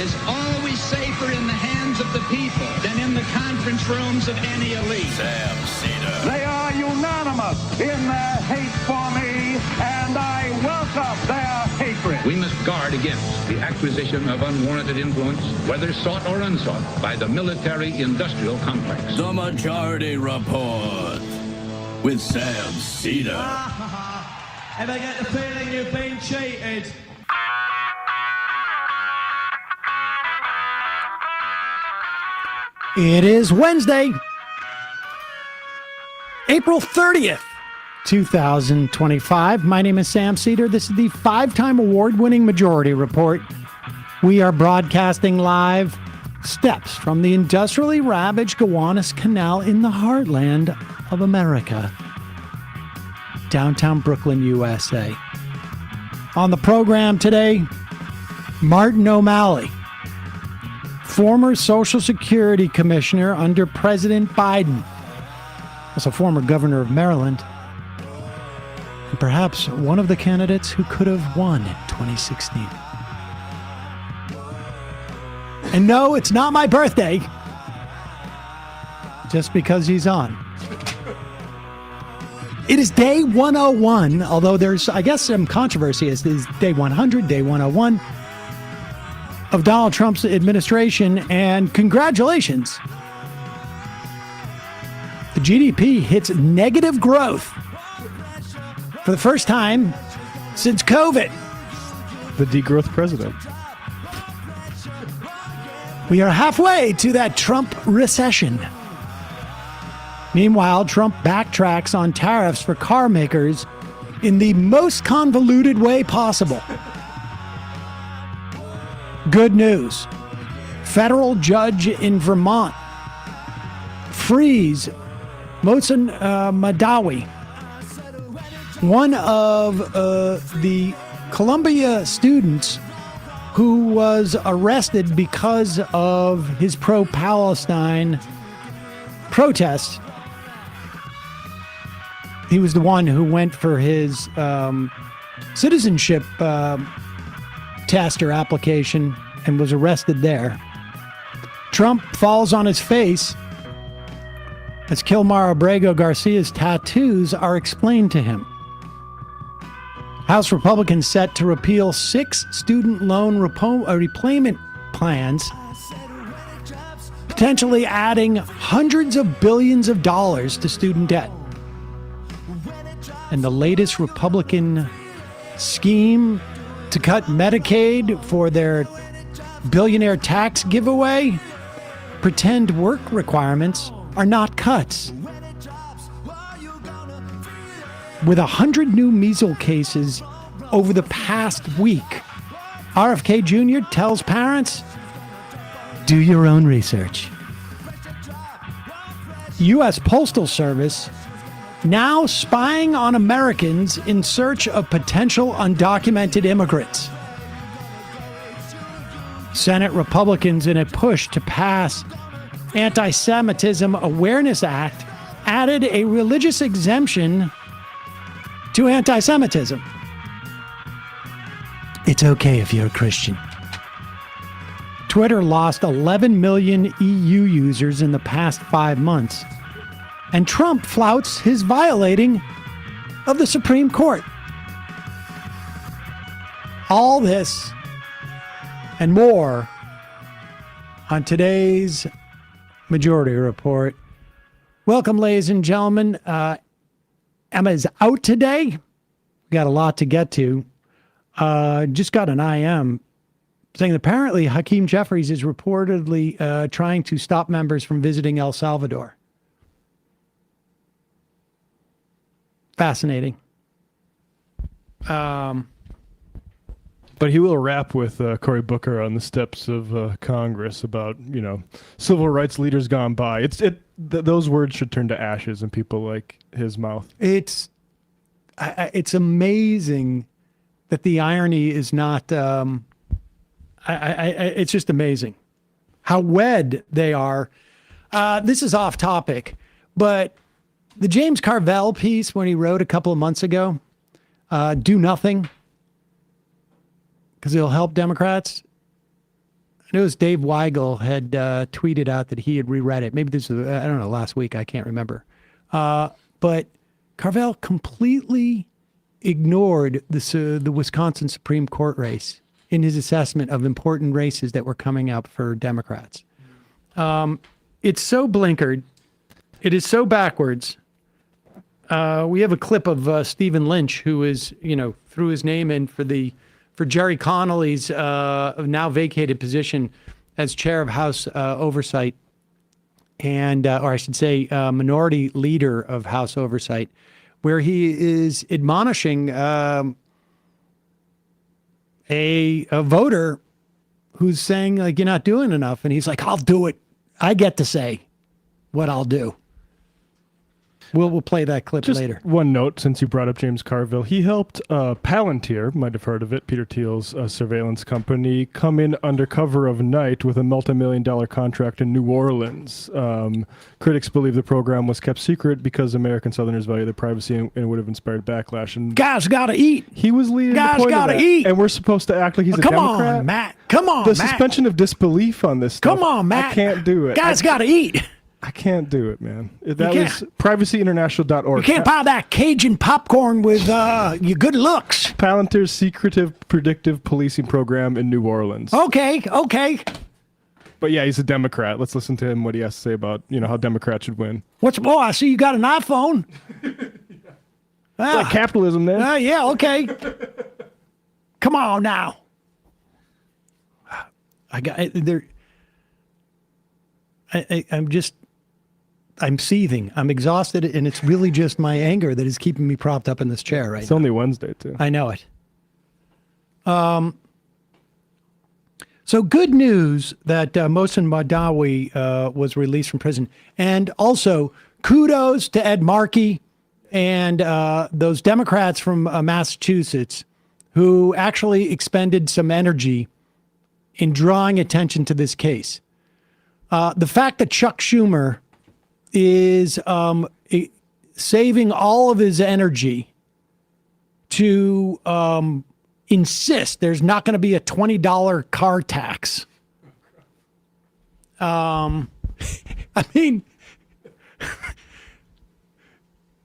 is always safer in the hands of the people than in the conference rooms of any elite. Sam Seder. They are unanimous in their hate for me, and I welcome their hatred. We must guard against the acquisition of unwarranted influence, whether sought or unsought, by the military-industrial complex. The Majority Report with Sam Seder. And I get the feeling you've been cheated. It is Wednesday, April 30th, 2025. My name is Sam Seder. This is the five-time award-winning Majority Report. We are broadcasting live steps from the industrially ravaged Gowanus Canal in the heartland of America, downtown Brooklyn, USA. On the program today, Martin O'Malley, former Social Security Commissioner under President Biden, also former governor of Maryland, and perhaps one of the candidates who could have won in 2016. And no, it's not my birthday, just because he's on. It is day 101, although there's, I guess, some controversy as is day 100, day 101 of Donald Trump's administration, and congratulations. The GDP hits negative growth for the first time since COVID. The degrowth president. We are halfway to that Trump recession. Meanwhile, Trump backtracks on tariffs for car makers in the most convoluted way possible. Good news. Federal judge in Vermont frees Mohsen Madawi, one of the Columbia students who was arrested because of his pro-Palestine protests. He was the one who went for his citizenship test or application and was arrested there. Trump falls on his face as Kilmar Abrego Garcia's tattoos are explained to him. House Republicans set to repeal 6 student loan repayment plans, potentially adding hundreds of billions of dollars to student debt. And the latest Republican scheme to cut Medicaid for their billionaire tax giveaway, pretend work requirements are not cuts. With 100 new measles cases over the past week, RFK Jr. tells parents, do your own research. U.S. Postal Service now spying on Americans in search of potential undocumented immigrants. Senate Republicans, in a push to pass Anti-Semitism Awareness Act, added a religious exemption to anti-Semitism. It's okay if you're a Christian. Twitter lost 11 million EU users in the past 5 months. And Trump flouts his violating of the Supreme Court. All this and more on today's Majority Report. Welcome, ladies and gentlemen. Emma is out today. We got a lot to get to. Just got an IM saying that apparently Hakeem Jeffries is reportedly trying to stop members from visiting El Salvador. Fascinating. But he will rap with Cory Booker on the steps of Congress about, civil rights leaders gone by. Those words should turn to ashes in people like his mouth. It's amazing that the irony is not. It's just amazing how wed they are. This is off topic, but the James Carville piece when he wrote a couple of months ago, "Do Nothing," because it'll help Democrats. noticed Dave Weigel had tweeted out that he had reread it. Maybe this was, I don't know, last week. I can't remember. But Carvell completely ignored the Wisconsin Supreme Court race in his assessment of important races that were coming up for Democrats. It's so blinkered. It is so backwards. We have a clip of Stephen Lynch, who is, threw his name in for Jerry Connolly's now vacated position as chair of House Oversight, and or I should say, minority leader of House Oversight, where he is admonishing a voter who's saying, like, you're not doing enough, and he's like, I'll do it. I get to say what I'll do. We'll play that clip Just later. One note, since you brought up James Carville, he helped Palantir, might have heard of it, Peter Thiel's surveillance company, come in under cover of night with a multi-million-dollar contract in New Orleans. Critics believe the program was kept secret because American Southerners value their privacy and would have inspired backlash. And Guys gotta eat. he was leading Guys the point gotta of that. eat. And we're supposed to act like he's a Come Democrat? on, Matt. Come on, The Matt. suspension of disbelief on this stuff. Come on, Matt. I can't do it. Guys gotta eat. I can't do it, man. That can't. was privacyinternational.org. You can't buy that Cajun popcorn with your good looks. Palantir's secretive predictive policing program in New Orleans. Okay. But yeah, he's a Democrat. Let's listen to him, what he has to say about, how Democrats should win. I see you got an iPhone. Like capitalism, man. Yeah, okay. Come on now. I'm seething. I'm exhausted, and it's really just my anger that is keeping me propped up in this chair right It's now. only Wednesday, too. I know it. So good news that Mohsen Madawi was released from prison. And also, kudos to Ed Markey and those Democrats from Massachusetts who actually expended some energy in drawing attention to this case. The fact that Chuck Schumer is saving all of his energy to insist there's not going to be a $20 car tax. I mean,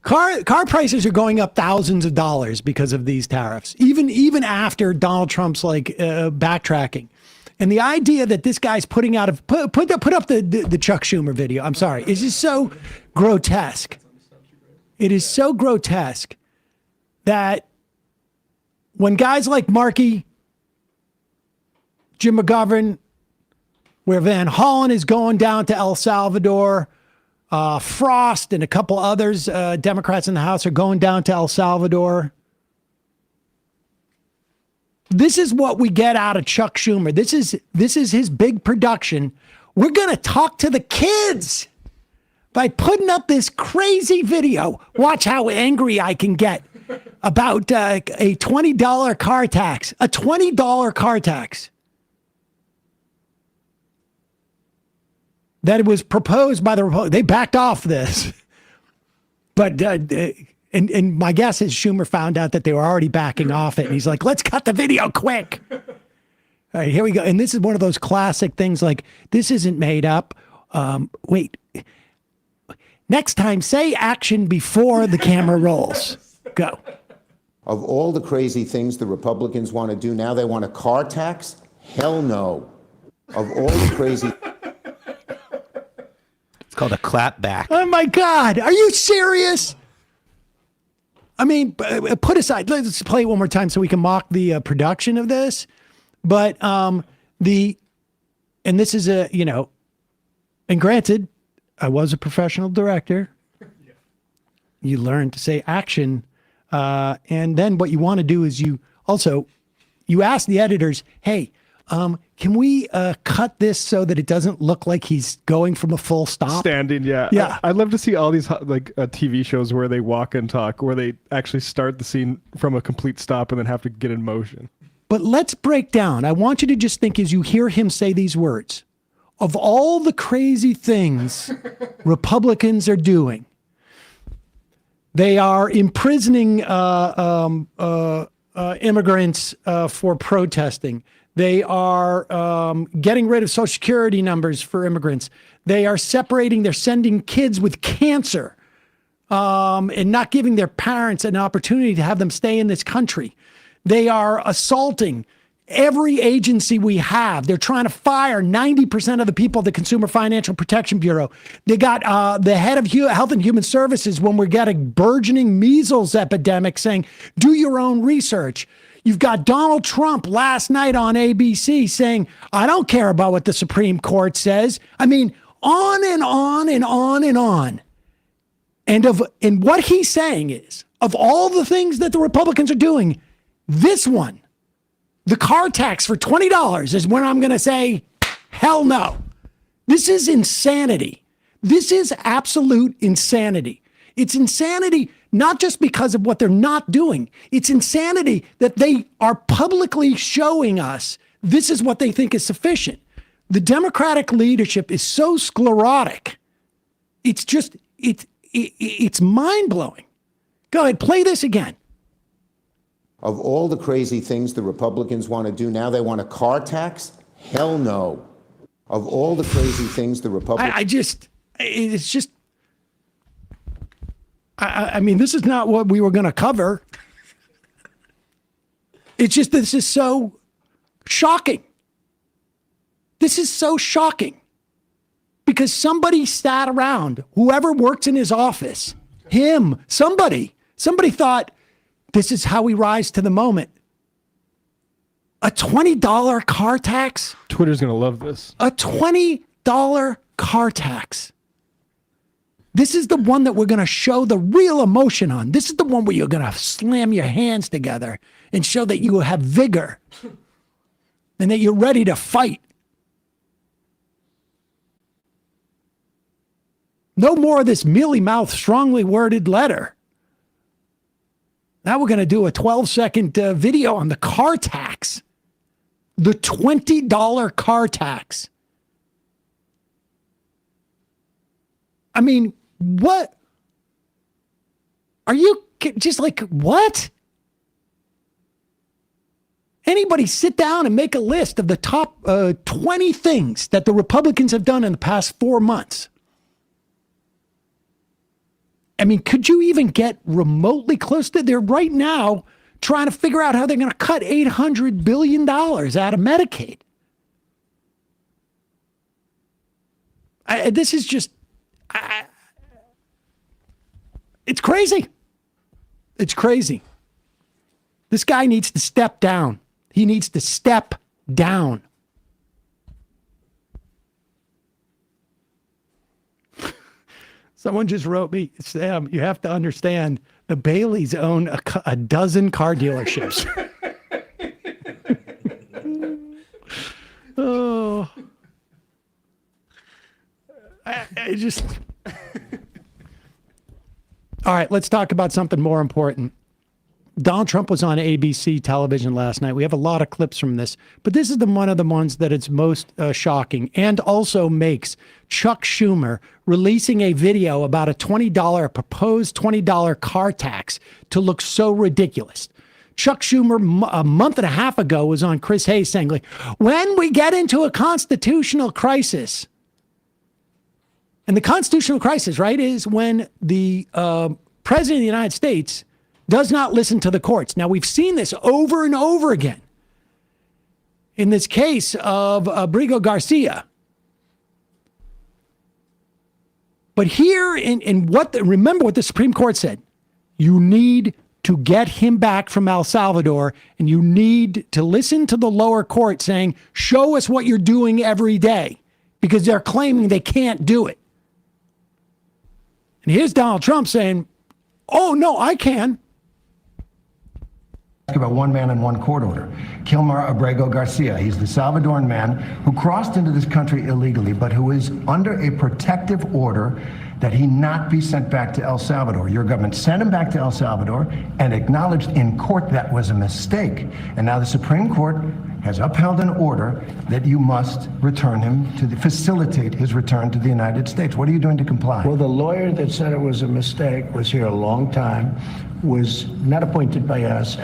car prices are going up thousands of dollars because of these tariffs, even after Donald Trump's backtracking. And the idea that this guy's putting out put up the Chuck Schumer video. I'm sorry. It's just so grotesque. It is so grotesque that when guys like Markey, Jim McGovern, where Van Hollen is going down to El Salvador, Frost and a couple others, Democrats in the House, are going down to El Salvador. This is what we get out of Chuck Schumer. This is his big production. We're going to talk to the kids by putting up this crazy video. Watch how angry I can get about a $20 car tax. A $20 car tax. That it was proposed by the Republicans. They backed off this. But and my guess is Schumer found out that they were already backing off it. And he's like, let's cut the video quick. All right, here we go. And this is one of those classic things like, this isn't made up. Wait. Next time, say action before the camera rolls. Go. Of all the crazy things the Republicans want to do now, they want a car tax? Hell no. Of all the crazy... It's called a clapback. Oh, my God. Are you serious? I mean, put aside, let's play it one more time so we can mock the production of this. But and this is and granted, I was a professional director. You learn to say action. And then what you want to do is you ask the editors, hey, can we cut this so that it doesn't look like he's going from a full stop? Standing, yeah. Yeah. I'd love to see all these TV shows where they walk and talk, where they actually start the scene from a complete stop and then have to get in motion. But let's break down. I want you to just think as you hear him say these words. Of all the crazy things Republicans are doing, they are imprisoning immigrants for protesting. They are getting rid of Social Security numbers for immigrants. They are they're sending kids with cancer and not giving their parents an opportunity to have them stay in this country. They are assaulting every agency we have. They're trying to fire 90% of the people at the Consumer Financial Protection Bureau. They got the head of Health and Human Services, when we're getting burgeoning measles epidemic, saying, do your own research. You've got Donald Trump last night on ABC saying, I don't care about what the Supreme Court says. I mean, on and on and on and on. And what he's saying is, of all the things that the Republicans are doing, this one, the car tax for $20, is when I'm going to say, hell no. This is insanity. This is absolute insanity. It's insanity not just because of what they're not doing. It's insanity that they are publicly showing us this is what they think is sufficient. The Democratic leadership is so sclerotic. It's just, it's mind-blowing. Go ahead, play this again. Of all the crazy things the Republicans want to do, now they want a car tax? Hell no. Of all the crazy things the Republicans... I mean, this is not what we were going to cover. It's just, this is so shocking. This is so shocking. Because somebody sat around, whoever works in his office, somebody thought, this is how we rise to the moment. A $20 car tax? Twitter's going to love this. A $20 car tax. This is the one that we're going to show the real emotion on. This is the one where you're going to slam your hands together and show that you have vigor and that you're ready to fight. No more of this mealy-mouthed, strongly worded letter. Now we're going to do a 12-second video on the car tax. The $20 car tax. I mean, what? Are you just like, what? Anybody sit down and make a list of the top 20 things that the Republicans have done in the past 4 months? I mean, could you even get remotely close to? They're right now trying to figure out how they're going to cut $800 billion out of Medicaid. This is just, it's crazy. It's crazy. This guy needs to step down. He needs to step down. Someone just wrote me, Sam, you have to understand, the Baileys own a dozen car dealerships. Oh. I just... All right, let's talk about something more important. Donald Trump was on ABC television last night. We have a lot of clips from this, but this is one of the ones that it's most shocking, and also makes Chuck Schumer releasing a video about a proposed $20 car tax to look so ridiculous. Chuck Schumer a month and a half ago was on Chris Hayes saying, like, when we get into a constitutional crisis, and the constitutional crisis, right, is when the president of the United States does not listen to the courts. Now, we've seen this over and over again. In this case of Abrigo Garcia. But here, remember what the Supreme Court said. You need to get him back from El Salvador, and you need to listen to the lower court saying, show us what you're doing every day, because they're claiming they can't do it. And here's Donald Trump saying, oh, no, I can. About one man and one court order. Kilmar Abrego Garcia. He's the Salvadoran man who crossed into this country illegally, but who is under a protective order that he not be sent back to El Salvador. Your government sent him back to El Salvador and acknowledged in court that was a mistake. And now the Supreme Court has upheld an order that you must return him to facilitate his return to the United States. What are you doing to comply? Well, the lawyer that said it was a mistake was here a long time, was not appointed by us.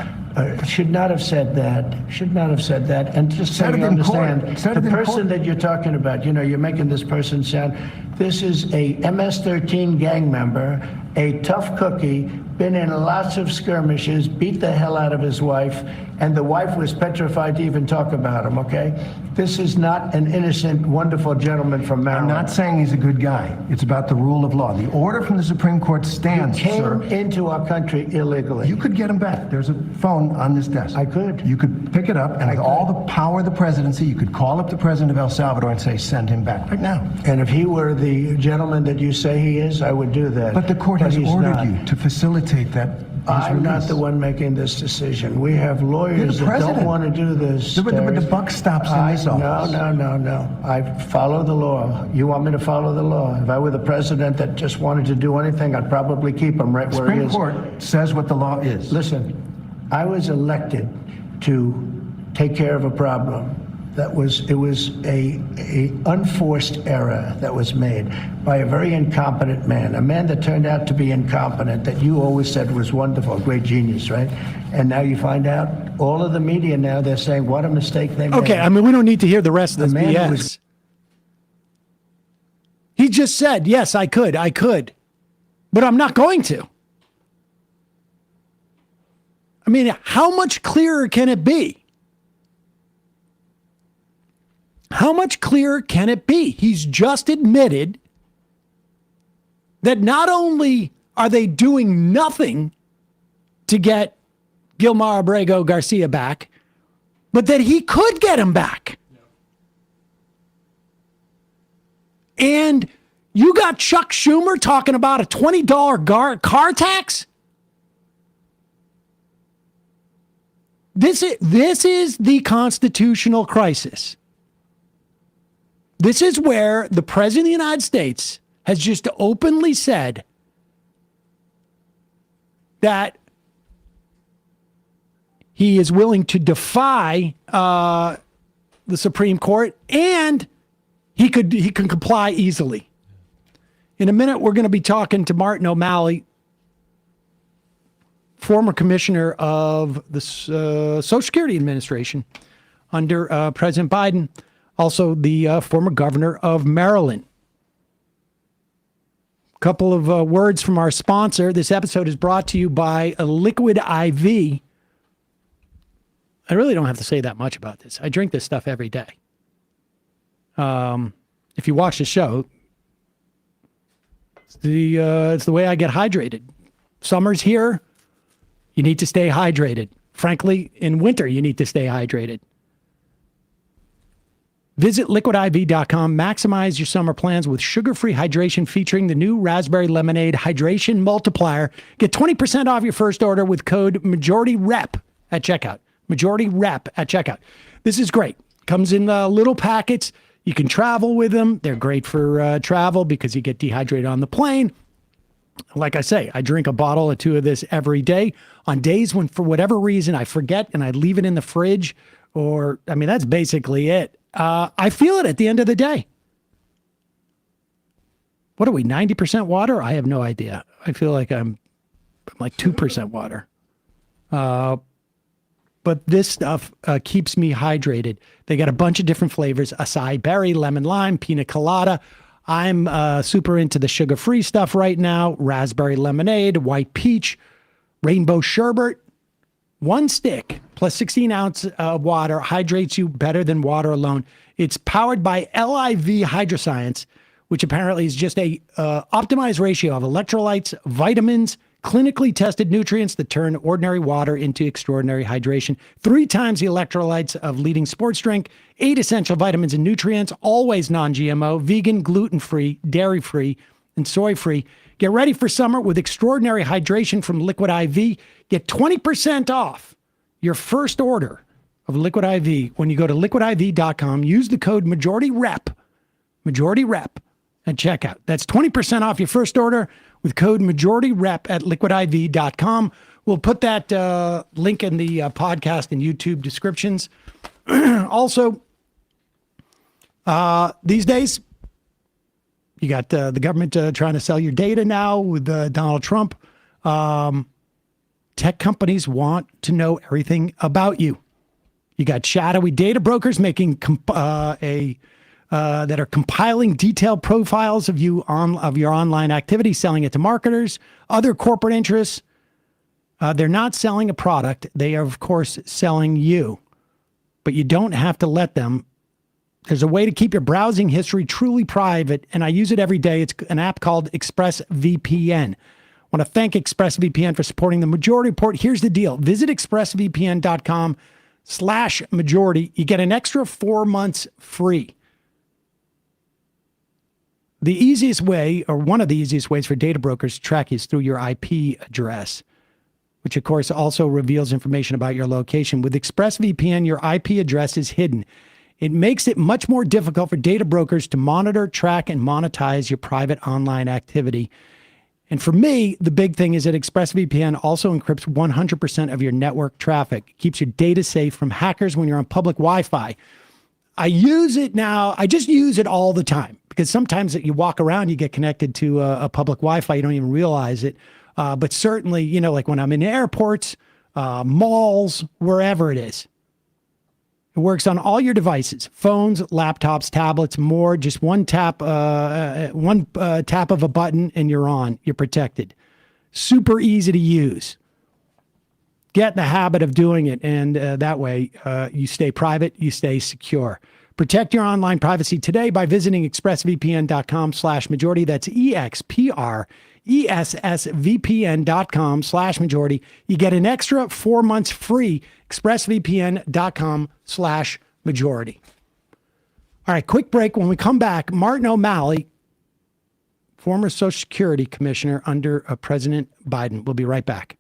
Should not have said that. Should not have said that. And just so Said it you in court. understand, Said it the in person court. that you're talking about, you're making this person sound, this is a MS-13 gang member, a tough cookie, been in lots of skirmishes, beat the hell out of his wife, and the wife was petrified to even talk about him, okay? This is not an innocent, wonderful gentleman from Maryland. I'm not saying he's a good guy. It's about the rule of law. The order from the Supreme Court stands, Came sir. into our country illegally. You could get him back. There's a phone on this desk. I could. You could pick it up, and with all the power of the presidency, you could call up the president of El Salvador and say, send him back right now. And if he were the gentleman that you say he is, I would do that. But the court has he's ordered not. you to facilitate that. I'm not the one making this decision. We have lawyers that don't want to do this. But the buck stops in this office. No. I follow the law. You want me to follow the law? If I were the president that just wanted to do anything, I'd probably keep him right where he Supreme is. Court says what the law is. Listen, I was elected to take care of a problem. It was a unforced error that was made by a very incompetent man, a man that turned out to be incompetent, that you always said was wonderful, a great genius, right? And now you find out, all of the media now, they're saying, what a mistake they made. Okay, I mean, we don't need to hear the rest of this man BS. was- He just said, yes, I could, but I'm not going to. I mean, how much clearer can it be? How much clearer can it be? He's just admitted that not only are they doing nothing to get Gilmar Abrego Garcia back, but that he could get him back. And you got Chuck Schumer talking about a $20 car tax? This is the constitutional crisis. This is where the President of the United States has just openly said that he is willing to defy the Supreme Court, and he can comply easily. In a minute, we're going to be talking to Martin O'Malley, former commissioner of the Social Security Administration under President Biden, also the former governor of Maryland. A couple of words from our sponsor. This episode is brought to you by Liquid IV. I really don't have to say that much about this. I drink this stuff every day. If you watch the show, it's the way I get hydrated. Summer's here. You need to stay hydrated. Frankly, in winter, you need to stay hydrated. Visit liquidiv.com. Maximize your summer plans with sugar-free hydration featuring the new Raspberry Lemonade Hydration Multiplier. Get 20% off your first order with code MajorityRep at checkout. MajorityRep at checkout. This is great. Comes in little packets. You can travel with them. They're great for travel because you get dehydrated on the plane. Like I say, I drink a bottle or two of this every day. On days when, for whatever reason, I forget and I leave it in the fridge, that's basically it. I feel it at the end of the day. What are we, 90% water? I have no idea. I feel like I'm like 2% water. But this stuff keeps me hydrated. They got a bunch of different flavors: acai berry, lemon lime, pina colada. I'm super into the sugar-free stuff right now. Raspberry lemonade, white peach, rainbow sherbet. One stick plus 16 ounces of water hydrates you better than water alone. It's powered by LIV Hydroscience, which apparently is just a optimized ratio of electrolytes, vitamins, clinically tested nutrients that turn ordinary water into extraordinary hydration. 3 times the electrolytes of leading sports drink, 8 essential vitamins and nutrients, always non-GMO, vegan, gluten-free, dairy-free, and soy-free. Get ready for summer with extraordinary hydration from Liquid IV. Get 20% off your first order of Liquid IV when you go to liquidiv.com. Use the code MajorityRep at checkout. That's 20% off your first order with code MajorityRep at liquidiv.com. We'll put that link in the podcast and YouTube descriptions. Also, these days, you got the government trying to sell your data now with Donald Trump. tech companies want to know everything about you. You got shadowy data brokers making that are compiling detailed profiles of you of your online activity, selling it to marketers, other corporate interests. They're not selling a product. They are, of course, selling you. But you don't have to let them. There's a way to keep your browsing history truly private, and I use it every day. It's an app called ExpressVPN. I want to thank ExpressVPN for supporting the Majority Report. Here's the deal. Visit expressvpn.com/majority. You get an extra 4 months free. The easiest way, or one of the easiest ways for data brokers to track you is through your IP address, which of course also reveals information about your location. With ExpressVPN, your IP address is hidden. It makes it much more difficult for data brokers to monitor, track, and monetize your private online activity. And for me, the big thing is that ExpressVPN also encrypts 100% of your network traffic. It keeps your data safe from hackers when you're on public Wi-Fi. I use it now. I just use it all the time because sometimes you walk around, you get connected to a public Wi-Fi. You don't even realize it. But certainly, you know, like when I'm in airports, malls, wherever it is. It works on all your devices, phones, laptops, tablets, more. Just one tap of a button and you're on. You're protected. Super easy to use. Get in the habit of doing it, and that way you stay private, you stay secure. Protect your online privacy today by visiting expressvpn.com/majority. That's expressvpn.com/majority. You get an extra 4 months free. expressvpn.com/majority. All right, quick break. When we come back, Martin O'Malley, former Social Security Commissioner under President Biden. We'll be right back.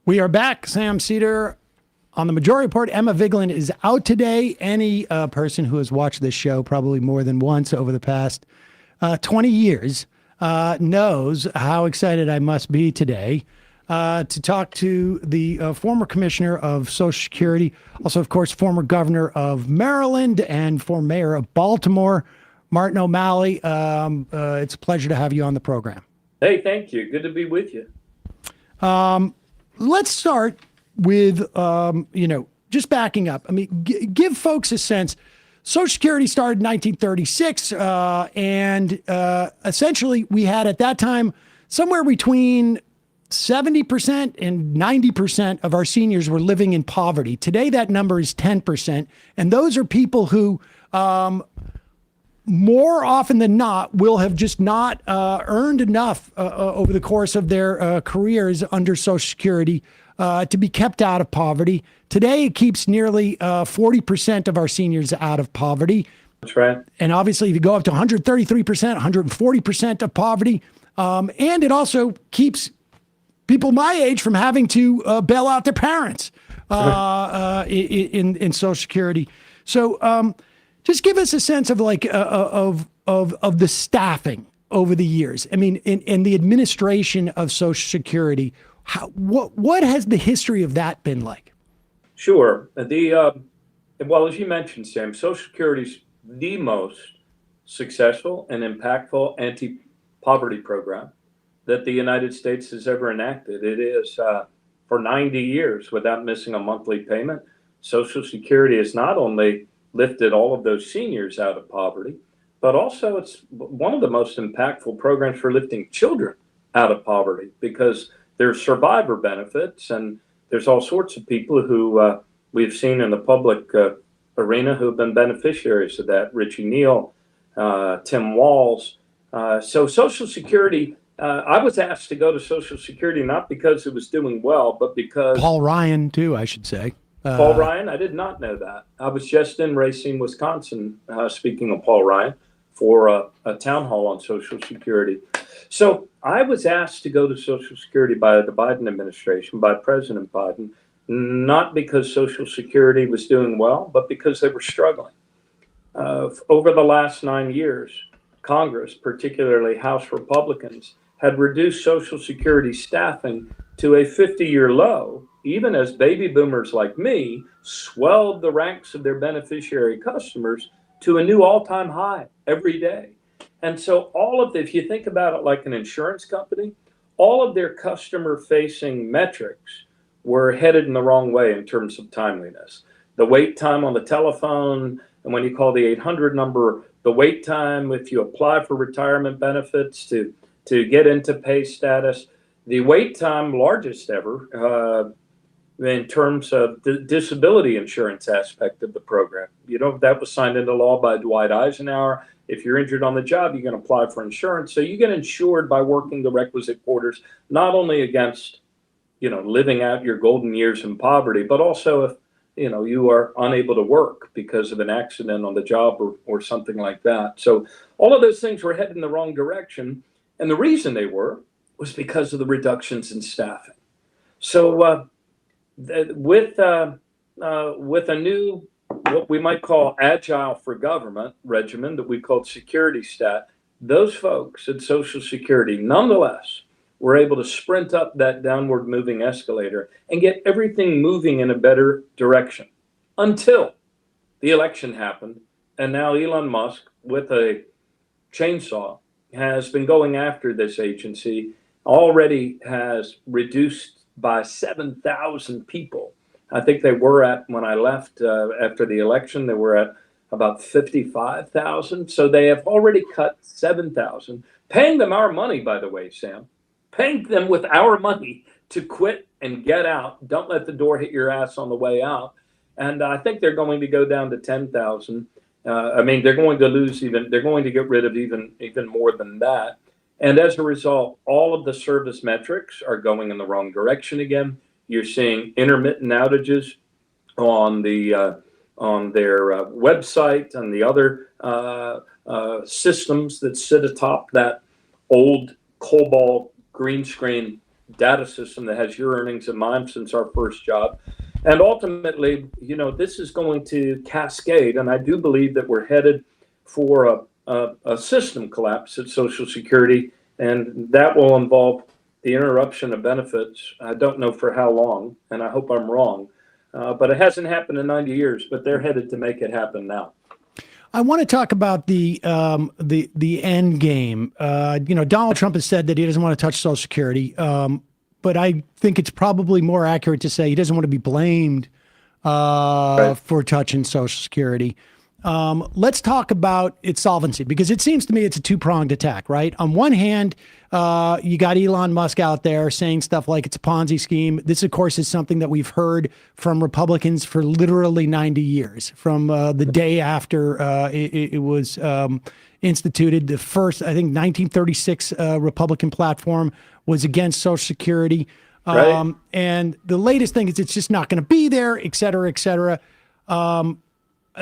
We are back. Sam Seder on the Majority Report. Emma Vigeland is out today. Any person who has watched this show probably more than once over the past 20 years knows how excited I must be today to talk to the former commissioner of Social Security, also, of course, former governor of Maryland and former mayor of Baltimore, Martin O'Malley. It's a pleasure to have you on the program. Hey, thank you. Good to be with you. Let's start with, just backing up. I mean, give folks a sense. Social Security started in 1936, and essentially we had at that time somewhere between 70% and 90% of our seniors were living in poverty. Today, that number is 10%, and those are people who more often than not will have just not earned enough over the course of their careers under Social Security to be kept out of poverty. Today, it keeps nearly 40% of our seniors out of poverty. That's right. And obviously, if you go up to 133%, 140% of poverty, and it also keeps people my age from having to bail out their parents in Social Security. So just give us a sense of like of the staffing over the years. I mean, in the administration of Social Security, what has the history of that been like? Sure. Well, as you mentioned, Sam, Social Security is the most successful and impactful anti-poverty program that the United States has ever enacted. It is for 90 years without missing a monthly payment. Social Security has not only lifted all of those seniors out of poverty, but also it's one of the most impactful programs for lifting children out of poverty, because there's survivor benefits, and there's all sorts of people who we've seen in the public arena who have been beneficiaries of that. Richie Neal, Tim Walz. So Social Security, I was asked to go to Social Security not because it was doing well, but because... Paul Ryan, too, I should say. Paul Ryan, I did not know that. I was just in Racine, Wisconsin, speaking of Paul Ryan, for a town hall on Social Security. So I was asked to go to Social Security by the Biden administration, by President Biden, not because Social Security was doing well, but because they were struggling. Over the last 9 years, Congress, particularly House Republicans, had reduced Social Security staffing to a 50-year low, even as baby boomers like me swelled the ranks of their beneficiary customers to a new all-time high every day. And so if you think about it like an insurance company, all of their customer-facing metrics were headed in the wrong way in terms of timeliness. The wait time on the telephone, and when you call the 800 number, the wait time if you apply for retirement benefits to get into pay status, the wait time largest ever in terms of the disability insurance aspect of the program. That was signed into law by Dwight Eisenhower. If you're injured on the job, you can apply for insurance. So you get insured by working the requisite quarters, not only against, living out your golden years in poverty, but also if, you are unable to work because of an accident on the job or something like that. So all of those things were headed in the wrong direction. And the reason they was because of the reductions in staffing. So with a new, what we might call agile for government regimen that we called security stat, those folks at Social Security nonetheless were able to sprint up that downward moving escalator and get everything moving in a better direction until the election happened. And now Elon Musk, with a chainsaw, has been going after this agency, already has reduced by 7,000 people. I think they were at, when I left after the election, they were at about 55,000. So they have already cut 7,000, paying them our money, by the way, Sam, paying them with our money to quit and get out. Don't let the door hit your ass on the way out. And I think they're going to go down to 10,000. They're going to get rid of even more than that. And as a result, all of the service metrics are going in the wrong direction again. You're seeing intermittent outages on their website and the other systems that sit atop that old COBOL green screen data system that has your earnings and mine since our first job. And ultimately, this is going to cascade. And I do believe that we're headed for a system collapse at Social Security, and that will involve the interruption of benefits. I don't know for how long, and I hope I'm wrong. But it hasn't happened in 90 years, but they're headed to make it happen now. I want to talk about the end game. Donald Trump has said that he doesn't want to touch Social Security, but I think it's probably more accurate to say he doesn't want to be blamed for touching Social Security. Let's talk about its solvency, because it seems to me it's a two-pronged attack, right? On one hand, you got Elon Musk out there saying stuff like it's a Ponzi scheme. This, of course, is something that we've heard from Republicans for literally 90 years, from the day after it was instituted. The first, I think, 1936 Republican platform was against Social Security. Right. And the latest thing is it's just not going to be there, et cetera, et cetera.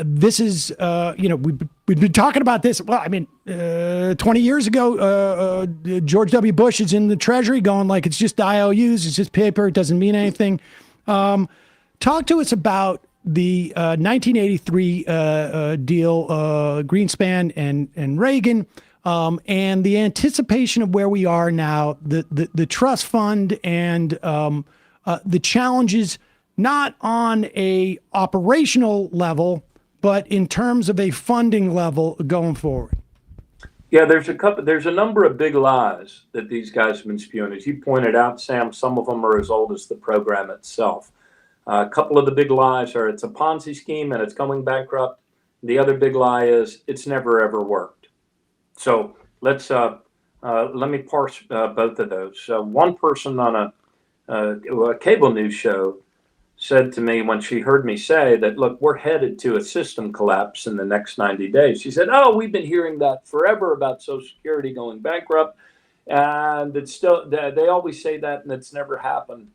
This is, we've been talking about this. Well, 20 years ago, George W. Bush is in the Treasury going like, it's just IOUs, it's just paper, it doesn't mean anything. Talk to us about the 1983 deal, Greenspan and Reagan, and the anticipation of where we are now, the trust fund and the challenges, not on a operational level, but in terms of a funding level going forward. Yeah, there's a number of big lies that these guys have been spewing. As you pointed out, Sam, some of them are as old as the program itself. A couple of the big lies are it's a Ponzi scheme and it's going bankrupt. The other big lie is it's never ever worked. So let me parse both of those. One person on a cable news show said to me when she heard me say that, look, we're headed to a system collapse in the next 90 days. She said, oh, we've been hearing that forever about Social Security going bankrupt. And it's still, they always say that, and it's never happened.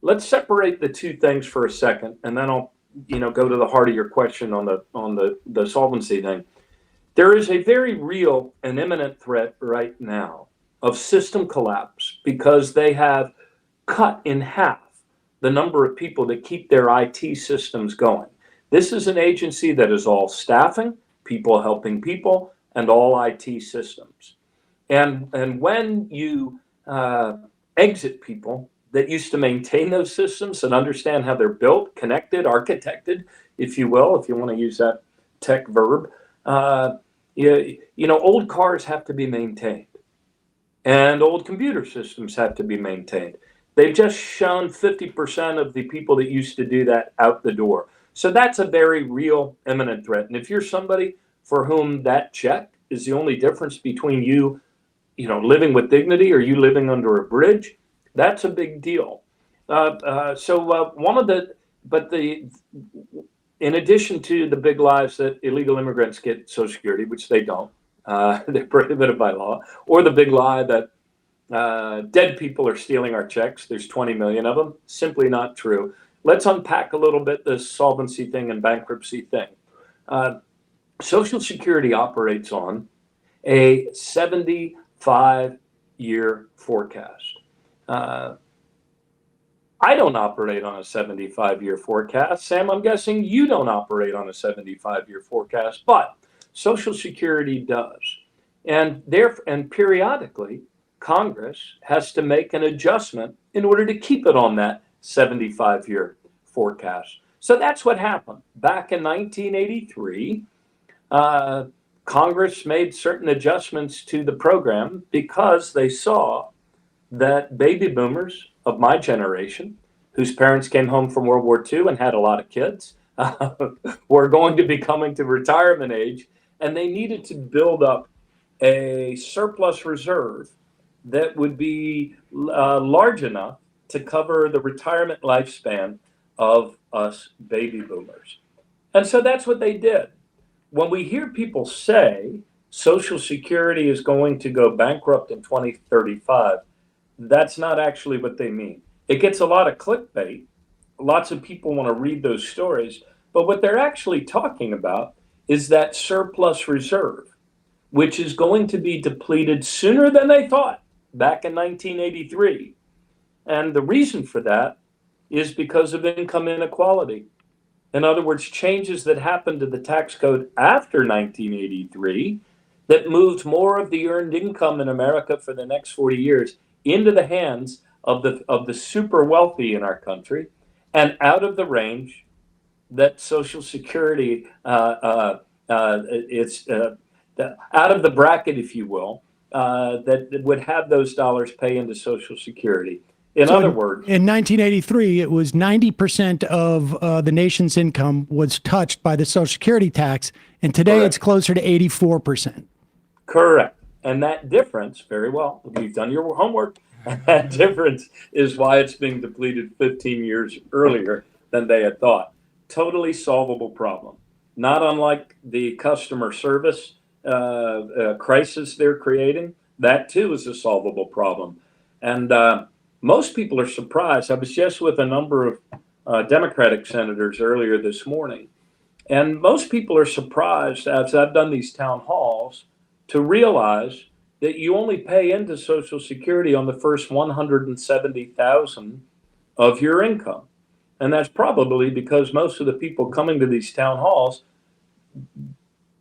Let's separate the two things for a second, and then I'll, go to the heart of your question on the solvency thing. There is a very real and imminent threat right now of system collapse because they have cut in half the number of people that keep their IT systems going. This is an agency that is all staffing, people helping people, and all IT systems. And when you exit people that used to maintain those systems and understand how they're built, connected, architected, if you will, if you want to use that tech verb, old cars have to be maintained, and old computer systems have to be maintained. They've just shown 50% of the people that used to do that out the door. So that's a very real imminent threat. And if you're somebody for whom that check is the only difference between you living with dignity or you living under a bridge, that's a big deal. In addition to the big lies that illegal immigrants get Social Security, which they don't, they're prohibited by law, or the big lie that dead people are stealing our checks. There's 20 million of them. Simply not true. Let's unpack a little bit this solvency thing and bankruptcy thing. Social Security operates on a 75-year forecast. I don't operate on a 75-year forecast. Sam, I'm guessing you don't operate on a 75-year forecast, but Social Security does. And periodically, Congress has to make an adjustment in order to keep it on that 75-year forecast. So that's what happened. Back in 1983, Congress made certain adjustments to the program because they saw that baby boomers of my generation, whose parents came home from World War II and had a lot of kids, were going to be coming to retirement age, and they needed to build up a surplus reserve that would be large enough to cover the retirement lifespan of us baby boomers. And so that's what they did. When we hear people say Social Security is going to go bankrupt in 2035, that's not actually what they mean. It gets a lot of clickbait. Lots of people want to read those stories. But what they're actually talking about is that surplus reserve, which is going to be depleted sooner than they thought back in 1983. And the reason for that is because of income inequality. In other words, changes that happened to the tax code after 1983 that moved more of the earned income in America for the next 40 years into the hands of the super wealthy in our country and out of the range that Social Security, out of the bracket, if you will, that would have those dollars pay into Social Security. In other words, in 1983, it was 90% of the nation's income was touched by the Social Security tax, and today correct. It's closer to 84%. Correct. And that difference, very well, if you've done your homework, that difference is why it's being depleted 15 years earlier than they had thought. Totally solvable problem. Not unlike the customer service crisis they're creating. That too is a solvable problem. And most people are surprised. I was just with a number of Democratic senators earlier this morning. And most people are surprised, as I've done these town halls, to realize that you only pay into Social Security on the first $170,000 of your income. And that's probably because most of the people coming to these town halls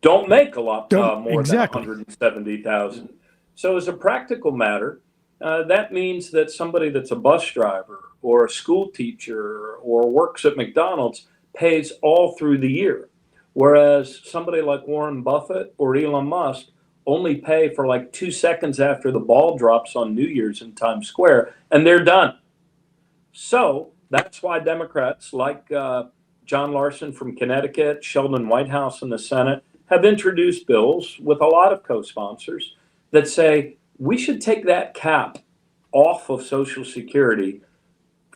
don't make a lot more exactly. than $170,000. So as a practical matter, that means that somebody that's a bus driver or a school teacher or works at McDonald's pays all through the year. Whereas somebody like Warren Buffett or Elon Musk only pay for like 2 seconds after the ball drops on New Year's in Times Square, and they're done. So that's why Democrats like John Larson from Connecticut, Sheldon Whitehouse in the Senate, have introduced bills with a lot of co-sponsors that say we should take that cap off of Social Security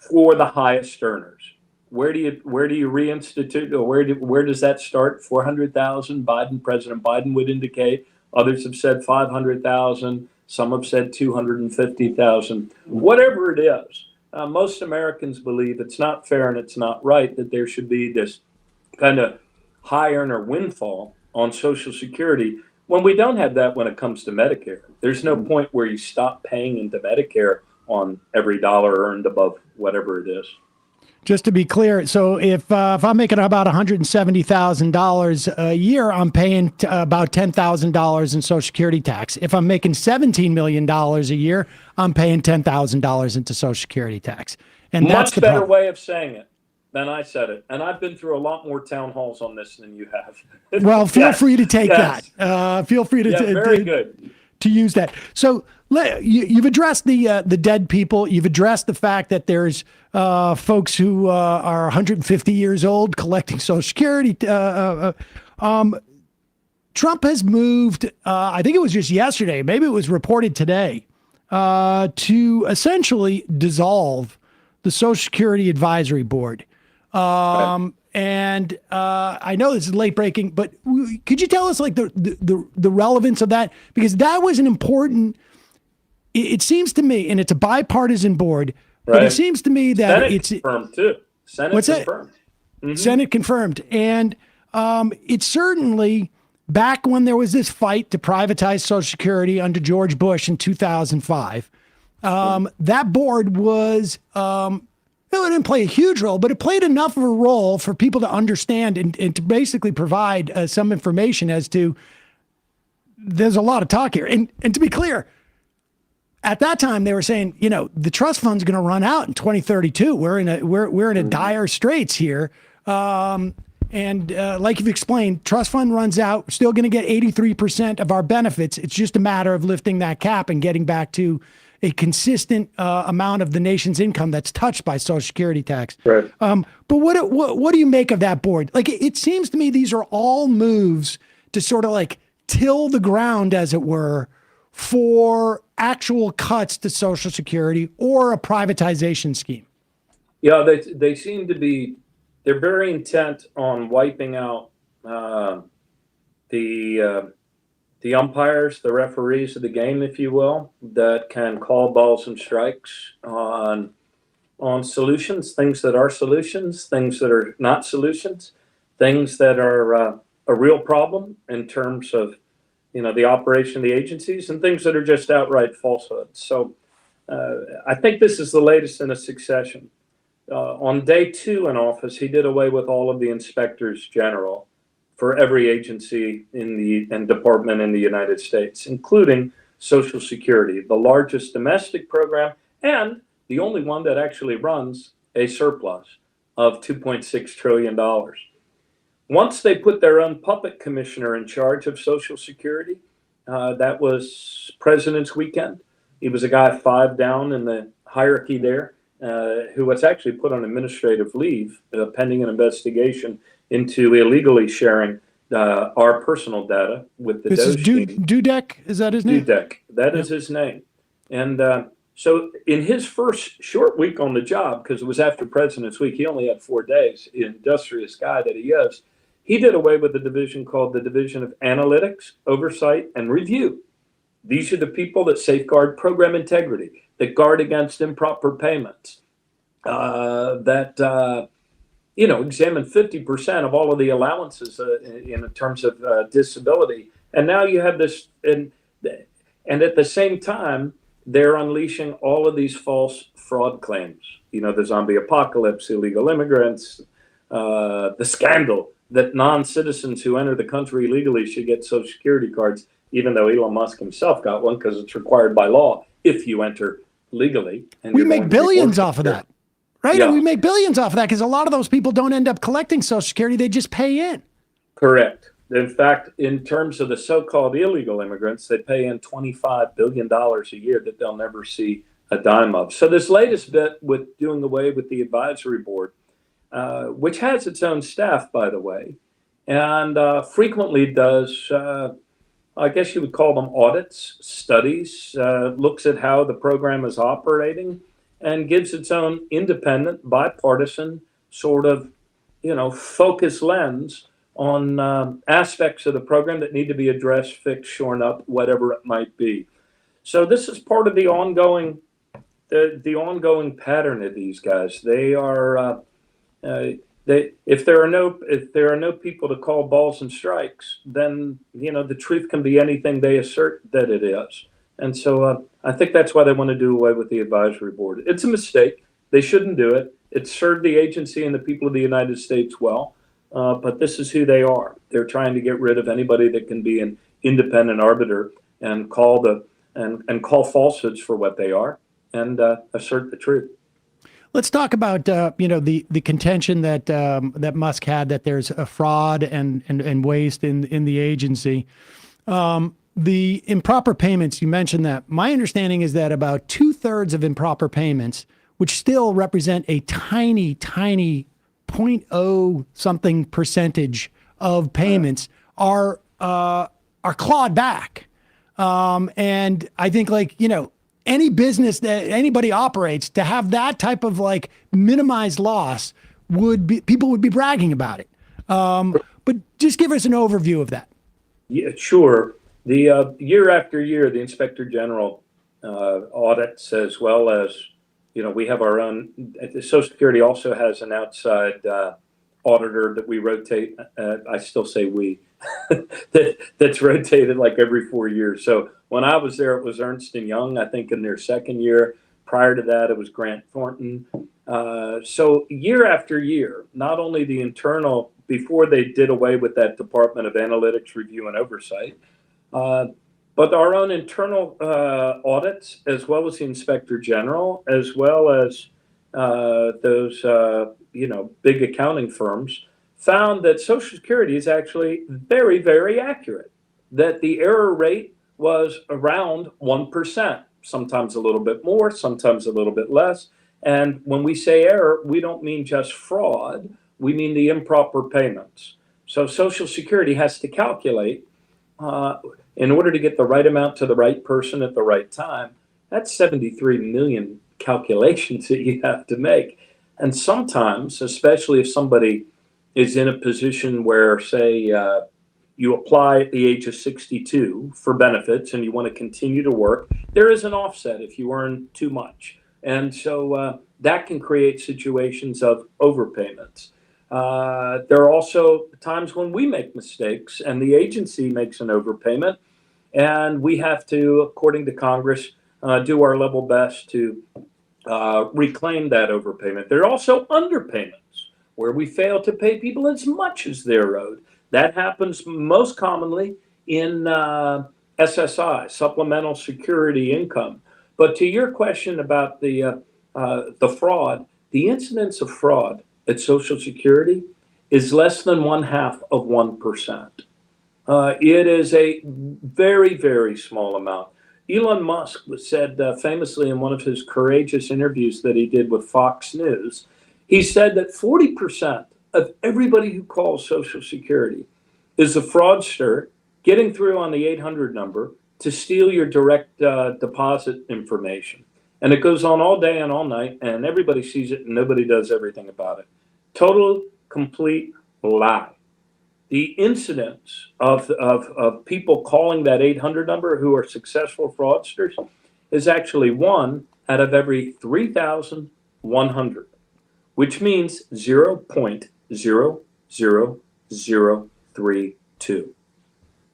for the highest earners. Where do you reinstitute, or where does that start? 400,000. President Biden would indicate. Others have said 500,000. Some have said 250,000. Whatever it is, most Americans believe it's not fair and it's not right that there should be this kind of high earner windfall on Social Security when we don't have that when it comes to Medicare. There's no point where you stop paying into Medicare on every dollar earned above whatever it is. Just to be clear, so if I'm making about $170,000 a year, I'm paying about $10,000 in Social Security tax. If I'm making $17 million a year, I'm paying $10,000 into Social Security tax. And that's the better way of saying it than I said it. And I've been through a lot more town halls on this than you have. Well, feel free to take that. Feel free to very good. To use that. So you've addressed the dead people. You've addressed the fact that there's folks who are 150 years old collecting Social Security. Trump has moved, I think it was just yesterday, maybe it was reported today, to essentially dissolve the Social Security Advisory Board. And I know this is late breaking, but could you tell us like the relevance of that? Because that was an important, it seems to me, and it's a bipartisan board, but it seems to me that Senate it's confirmed too. Senate what's confirmed. That? Mm-hmm. Senate confirmed. And it's certainly back when there was this fight to privatize Social Security under George Bush in 2005, that board was, it didn't play a huge role, but it played enough of a role for people to understand and to basically provide some information as to there's a lot of talk here. And to be clear, at that time they were saying, the trust fund's going to run out in 2032. We're in a dire straits here. And like you've explained, trust fund runs out. We're still going to get 83% of our benefits. It's just a matter of lifting that cap and getting back to a consistent amount of the nation's income that's touched by Social Security tax. Right. But what do you make of that board? Like, it seems to me these are all moves to sort of like till the ground, as it were, for actual cuts to Social Security or a privatization scheme. Yeah, they seem to be, they're very intent on wiping out the umpires, the referees of the game, if you will, that can call balls and strikes on solutions, things that are solutions, things that are not solutions, things that are a real problem in terms of, the operation of the agencies, and things that are just outright falsehoods. So I think this is the latest in a succession. On day 2 in office, he did away with all of the inspectors general for every agency and department in the United States, including Social Security, the largest domestic program and the only one that actually runs a surplus of $2.6 trillion. Once they put their own puppet commissioner in charge of Social Security, that was President's Weekend. He was a guy 5 down in the hierarchy there, who was actually put on administrative leave pending an investigation into illegally sharing our personal data with the This is Doge team. Dudek? Is that his name? Dudek. That is his name. And so in his first short week on the job, because it was after President's Week, he only had 4 days, industrious guy that he is, he did away with a division called the Division of Analytics, Oversight, and Review. These are the people that safeguard program integrity, that guard against improper payments, that examine 50% of all of the allowances in terms of disability. And now you have this, and at the same time, they're unleashing all of these false fraud claims. The zombie apocalypse, illegal immigrants, the scandal that non-citizens who enter the country illegally should get Social Security cards, even though Elon Musk himself got one because it's required by law if you enter legally. And we make billions off of that, right? Yeah. And we make billions off of that because a lot of those people don't end up collecting Social Security. They just pay in. Correct. In fact, in terms of the so-called illegal immigrants, they pay in $25 billion a year that they'll never see a dime of. So this latest bit with doing away with the advisory board, which has its own staff, by the way, and frequently does, I guess you would call them audits, studies, looks at how the program is operating, and gives its own independent, bipartisan sort of, focus lens on aspects of the program that need to be addressed, fixed, shorn up, whatever it might be. So this is part of the ongoing pattern of these guys. They are if there are no people to call balls and strikes, then the truth can be anything they assert that it is. And so I think that's why they want to do away with the advisory board. It's a mistake. They shouldn't do it. It served the agency and the people of the United States well. But this is who they are. They're trying to get rid of anybody that can be an independent arbiter and call falsehoods for what they are and assert the truth. Let's talk about the contention that that Musk had, that there's a fraud and waste in the agency. The improper payments, you mentioned that. My understanding is that about 2/3 of improper payments, which still represent a tiny 0.0 something percentage of payments, are clawed back. And I think, any business that anybody operates, to have that type of minimized loss, people would be bragging about it. But just give us an overview of that. Yeah, sure. The year after year, the Inspector General audits, as well as we have our own. The Social Security also has an outside auditor that we rotate. I still say we. That's rotated every 4 years. So when I was there, it was Ernst & Young, I think in their second year. Prior to that, it was Grant Thornton. So year after year, not only the internal, before they did away with that Department of Analytics, Review, and Oversight, but our own internal audits, as well as the Inspector General, as well as those big accounting firms, found that Social Security is actually very, very accurate, that the error rate was around 1%, sometimes a little bit more, sometimes a little bit less. And when we say error, we don't mean just fraud, we mean the improper payments. So Social Security has to calculate, in order to get the right amount to the right person at the right time. That's 73 million calculations that you have to make. And sometimes, especially if somebody is in a position where, say, you apply at the age of 62 for benefits and you want to continue to work, there is an offset if you earn too much. And so that can create situations of overpayments. There are also times when we make mistakes and the agency makes an overpayment, and we have to, according to Congress, do our level best to reclaim that overpayment. There are also underpayments, where we fail to pay people as much as they're owed. That happens most commonly in SSI, Supplemental Security Income. But to your question about the fraud, the incidence of fraud at Social Security is less than 0.5%. It is a very, very small amount. Elon Musk said famously in one of his courageous interviews that he did with Fox News, he said that 40% of everybody who calls Social Security is a fraudster getting through on the 800 number to steal your direct deposit information. And it goes on all day and all night, and everybody sees it and nobody does everything about it. Total, complete lie. The incidence of people calling that 800 number who are successful fraudsters is actually 1 out of every 3,100. Which means 0.00032.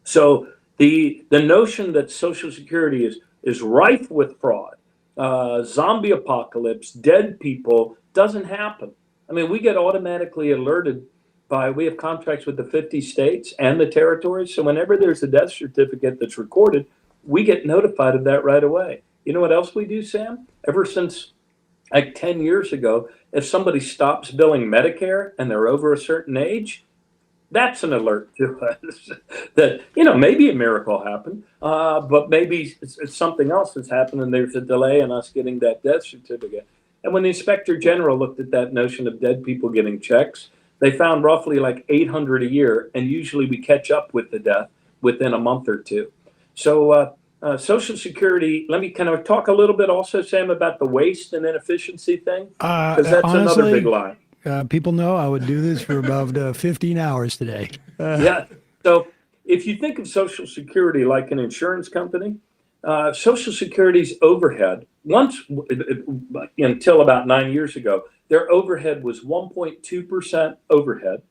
So the notion that Social Security is rife with fraud, zombie apocalypse, dead people, doesn't happen. I mean, we get automatically alerted we have contracts with the 50 states and the territories. So whenever there's a death certificate that's recorded, we get notified of that right away. You know what else we do, Sam? Ever since 10 years ago, if somebody stops billing Medicare and they're over a certain age, that's an alert to us that, maybe a miracle happened, but maybe it's something else that's happened and there's a delay in us getting that death certificate. And when the Inspector General looked at that notion of dead people getting checks, they found roughly like 800 a year, and usually we catch up with the death within a month or two. So Social Security, let me kind of talk a little bit also, Sam, about the waste and inefficiency thing, because that's honestly, another big lie. People know I would do this for about 15 hours today. Yeah. So if you think of Social Security like an insurance company, Social Security's overhead, until about 9 years ago, their overhead was 1.2% overhead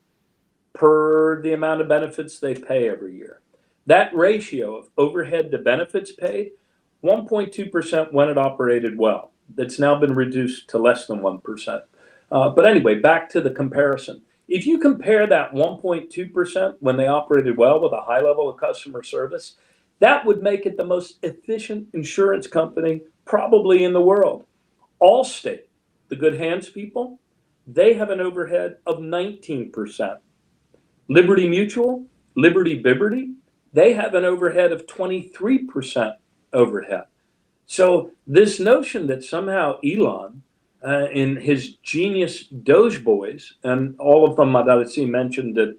per the amount of benefits they pay every year. That ratio of overhead to benefits paid, 1.2% when it operated well. That's now been reduced to less than 1%. But anyway, back to the comparison. If you compare that 1.2% when they operated well with a high level of customer service, that would make it the most efficient insurance company probably in the world. Allstate, the good hands people, they have an overhead of 19%. Liberty Mutual, Liberty Bibberty, they have an overhead of 23% overhead. So this notion that somehow Elon, in his genius Doge boys, and all of them that I see mentioned at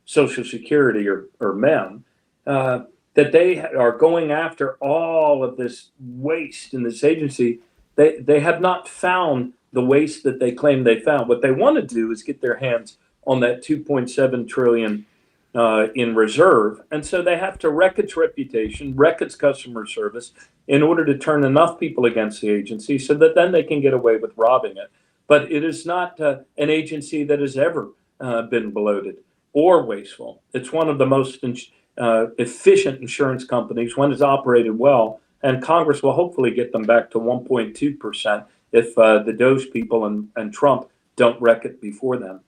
Social Security or MEM, that they are going after all of this waste in this agency, they have not found the waste that they claim they found. What they want to do is get their hands on that 2.7 trillion in reserve. And so they have to wreck its reputation, wreck its customer service in order to turn enough people against the agency so that then they can get away with robbing it. But it is not an agency that has ever been bloated or wasteful. It's one of the most efficient insurance companies when it's operated well. And Congress will hopefully get them back to 1.2% if the Doge people and Trump don't wreck it before them.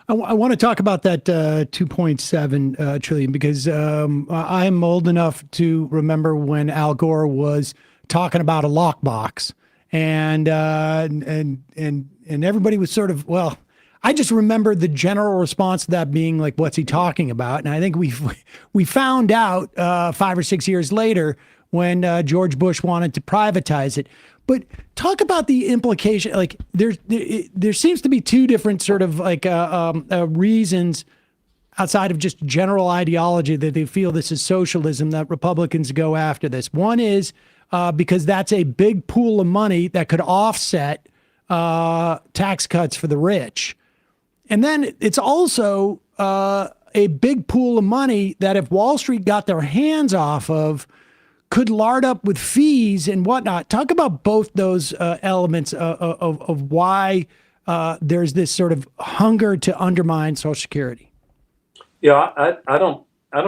I want to talk about that 2.7 trillion because I'm old enough to remember when Al Gore was talking about a lockbox, and everybody was sort of, well, I just remember the general response to that being like, "What's he talking about?" And I think we found out 5 or 6 years later when George Bush wanted to privatize it. But talk about the implication. Like there seems to be two different sort of like reasons outside of just general ideology that they feel this is socialism that Republicans go after this. One is because that's a big pool of money that could offset tax cuts for the rich. And then it's also a big pool of money that if Wall Street got their hands off of, could lard up with fees and whatnot. Talk about both those elements of why there's this sort of hunger to undermine Social Security. Yeah, I don't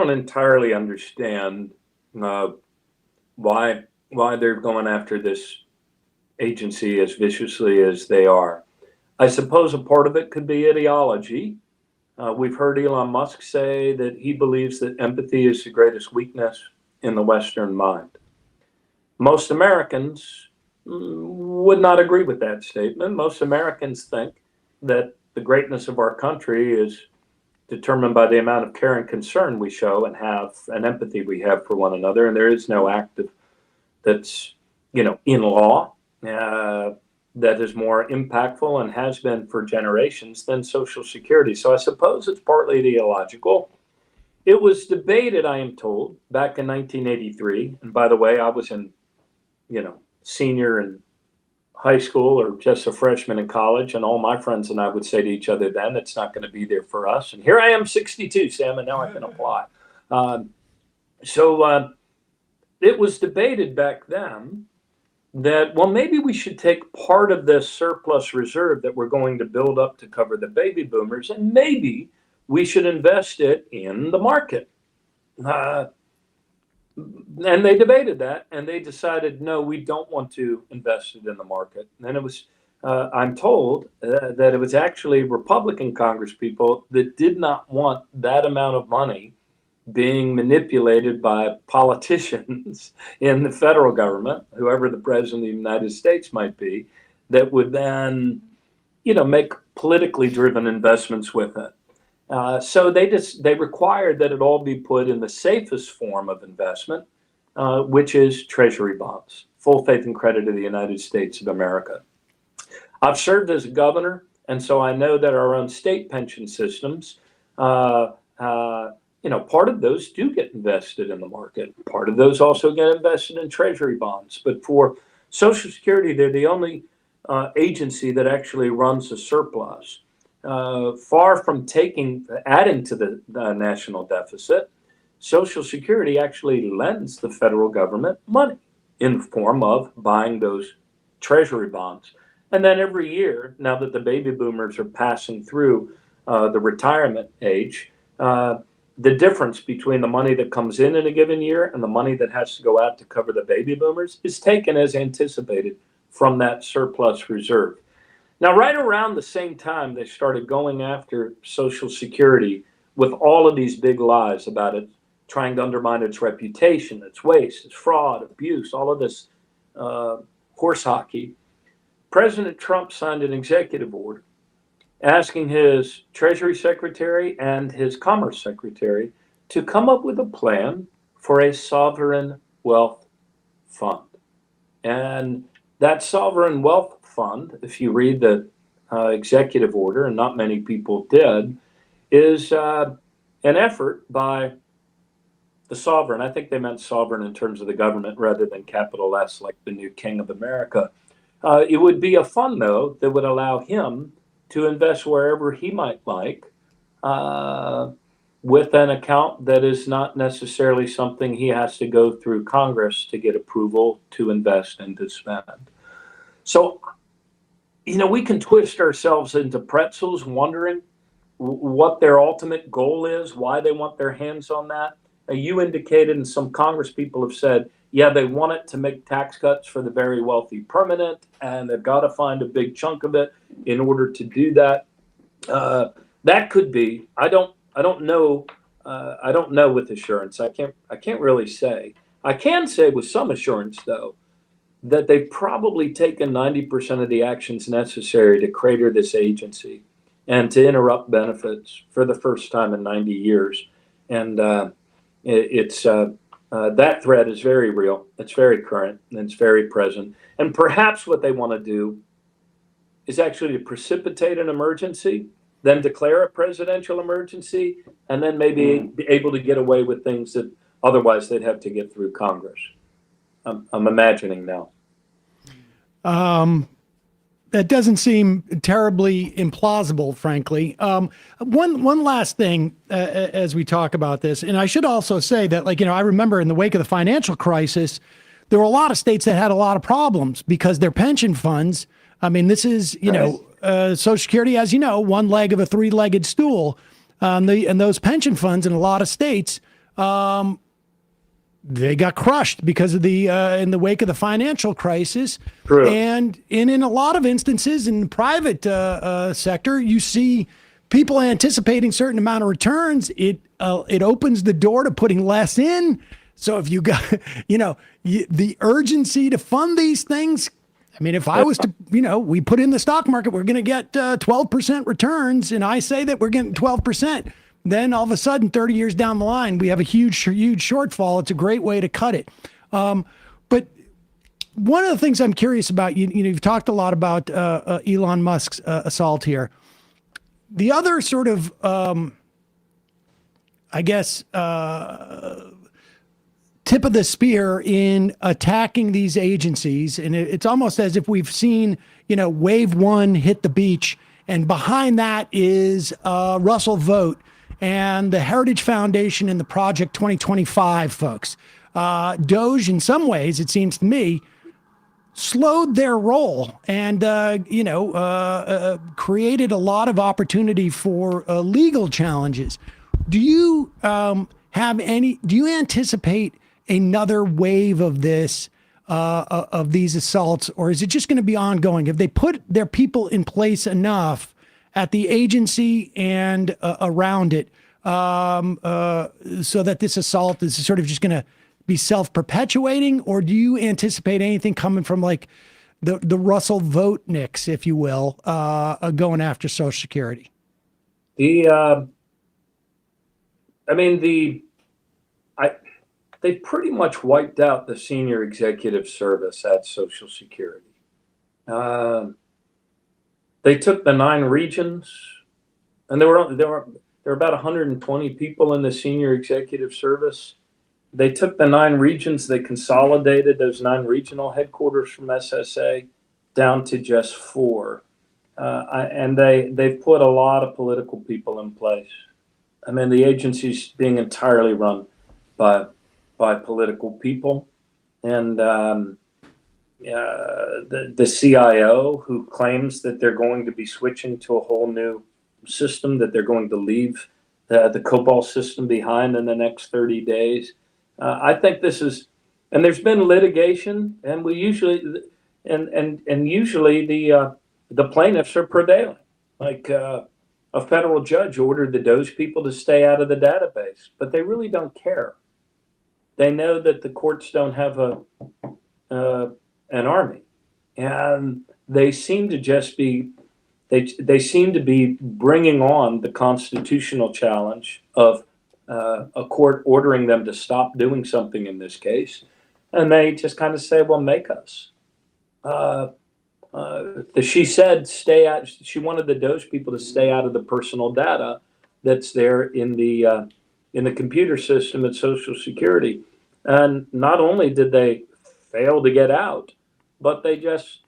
entirely understand why they're going after this agency as viciously as they are. I suppose a part of it could be ideology. We've heard Elon Musk say that he believes that empathy is the greatest weakness in the Western mind. Most Americans would not agree with that statement. Most Americans think that the greatness of our country is determined by the amount of care and concern we show and have and empathy we have for one another. And there is no act that's, in law that is more impactful and has been for generations than Social Security. So I suppose it's partly ideological. It was debated, I am told, back in 1983. And by the way, I was in, senior in high school or just a freshman in college. And all my friends and I would say to each other then, it's not going to be there for us. And here I am, 62, Sam, and now I can apply. So it was debated back then that, well, maybe we should take part of this surplus reserve that we're going to build up to cover the baby boomers, and maybe we should invest it in the market. And they debated that, and they decided, no, we don't want to invest it in the market. And it was, I'm told, that it was actually Republican congresspeople that did not want that amount of money being manipulated by politicians in the federal government, whoever the president of the United States might be, that would then, make politically driven investments with it. So they required that it all be put in the safest form of investment, which is treasury bonds, full faith and credit of the United States of America. I've served as a governor, and so I know that our own state pension systems, part of those do get invested in the market. Part of those also get invested in treasury bonds. But for Social Security, they're the only agency that actually runs a surplus. Far from adding to the national deficit, Social Security actually lends the federal government money in the form of buying those treasury bonds. And then every year, now that the baby boomers are passing through the retirement age, the difference between the money that comes in a given year and the money that has to go out to cover the baby boomers is taken as anticipated from that surplus reserve. Now, right around the same time, they started going after Social Security with all of these big lies about it, trying to undermine its reputation, its waste, its fraud, abuse, all of this horse hockey. President Trump signed an executive order asking his Treasury Secretary and his Commerce Secretary to come up with a plan for a sovereign wealth fund. And that sovereign wealth fund, if you read the executive order, and not many people did, is an effort by the sovereign. I think they meant sovereign in terms of the government rather than capital S, like the new king of America. It would be a fund, though, that would allow him to invest wherever he might like, with an account that is not necessarily something he has to go through Congress to get approval to invest and to spend. So, we can twist ourselves into pretzels wondering what their ultimate goal is, why they want their hands on that. You indicated, and some Congress people have said, yeah, they want it to make tax cuts for the very wealthy permanent, and they've got to find a big chunk of it in order to do that. That could be. I don't know. I don't know with assurance. I can't really say. I can say with some assurance, though, that they've probably taken 90% of the actions necessary to crater this agency and to interrupt benefits for the first time in 90 years. And that threat is very real. It's very current, and it's very present. And perhaps what they want to do is actually to precipitate an emergency, then declare a presidential emergency, and then maybe be able to get away with things that otherwise they'd have to get through Congress. I'm imagining now. That doesn't seem terribly implausible, frankly. One last thing as we talk about this, and I should also say that, I remember in the wake of the financial crisis, there were a lot of states that had a lot of problems because their pension funds. I mean, this is Social Security, as you know, one leg of a three-legged stool, and those pension funds in a lot of states. They got crushed because of in the wake of the financial crisis. True. And in a lot of instances in the private sector, you see people anticipating certain amount of returns. It opens the door to putting less in. So if you got, the urgency to fund these things. I mean, if I was to, we put in the stock market, we're going to get 12% returns, and I say that we're getting 12%. Then all of a sudden, 30 years down the line, we have a huge shortfall. It's a great way to cut it. But one of the things I'm curious about, you've talked a lot about Elon Musk's assault here. The other sort of, tip of the spear in attacking these agencies, and it's almost as if we've seen, wave one hit the beach, and behind that is Russell Vogt and the Heritage Foundation and the Project 2025 folks. Doge, in some ways, it seems to me, slowed their roll and, created a lot of opportunity for legal challenges. Do you anticipate another wave of this, of these assaults, or is it just going to be ongoing? Have they put their people in place enough at the agency and around it so that this assault is sort of just going to be self-perpetuating, or do you anticipate anything coming from the Russell Vote-nicks, if you will, going after Social Security? They pretty much wiped out the senior executive service at Social Security. They took the 9 regions, and there were about 120 people in the senior executive service. They took the 9 regions, they consolidated those 9 regional headquarters from SSA down to just 4. And they've put a lot of political people in place. I mean, the agency's being entirely run by political people. And the CIO, who claims that they're going to be switching to a whole new system, that they're going to leave the COBOL system behind in the next 30 days. I think this is, and there's been litigation, and we usually, and usually the plaintiffs are prevailing. Like a federal judge ordered the Doge people to stay out of the database, but they really don't care. They know that the courts don't have an army, and they seem to just be, they seem to be bringing on the constitutional challenge of a court ordering them to stop doing something in this case, and they just kind of say, "Well, make us." She said, "Stay out." She wanted the Doge people to stay out of the personal data that's there in the computer system at Social Security, and not only did they fail to get out, but they just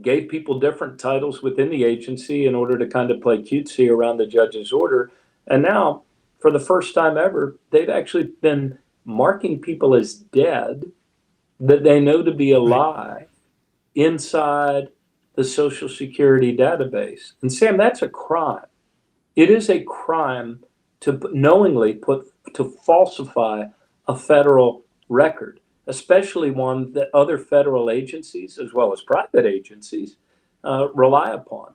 gave people different titles within the agency in order to kind of play cutesy around the judge's order. And now, for the first time ever, they've actually been marking people as dead that they know to be alive inside the Social Security database. And Sam, that's a crime. It is a crime to knowingly to falsify a federal record, especially one that other federal agencies, as well as private agencies, rely upon.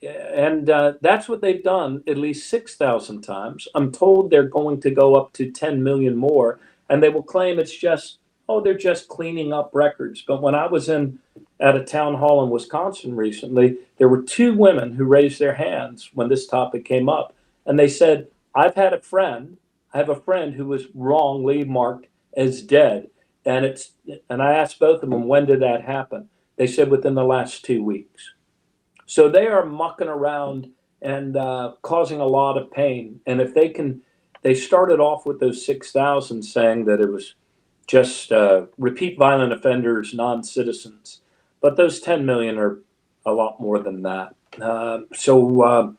And that's what they've done at least 6,000 times. I'm told they're going to go up to 10 million more, and they will claim it's just, they're just cleaning up records. But when I was at a town hall in Wisconsin recently, there were 2 women who raised their hands when this topic came up. And they said, I have a friend who was wrongly marked as dead. And I asked both of them, when did that happen? They said within the last 2 weeks. So they are mucking around and causing a lot of pain. And if they started off with those 6,000 saying that it was just repeat violent offenders, non-citizens. But those 10 million are a lot more than that. So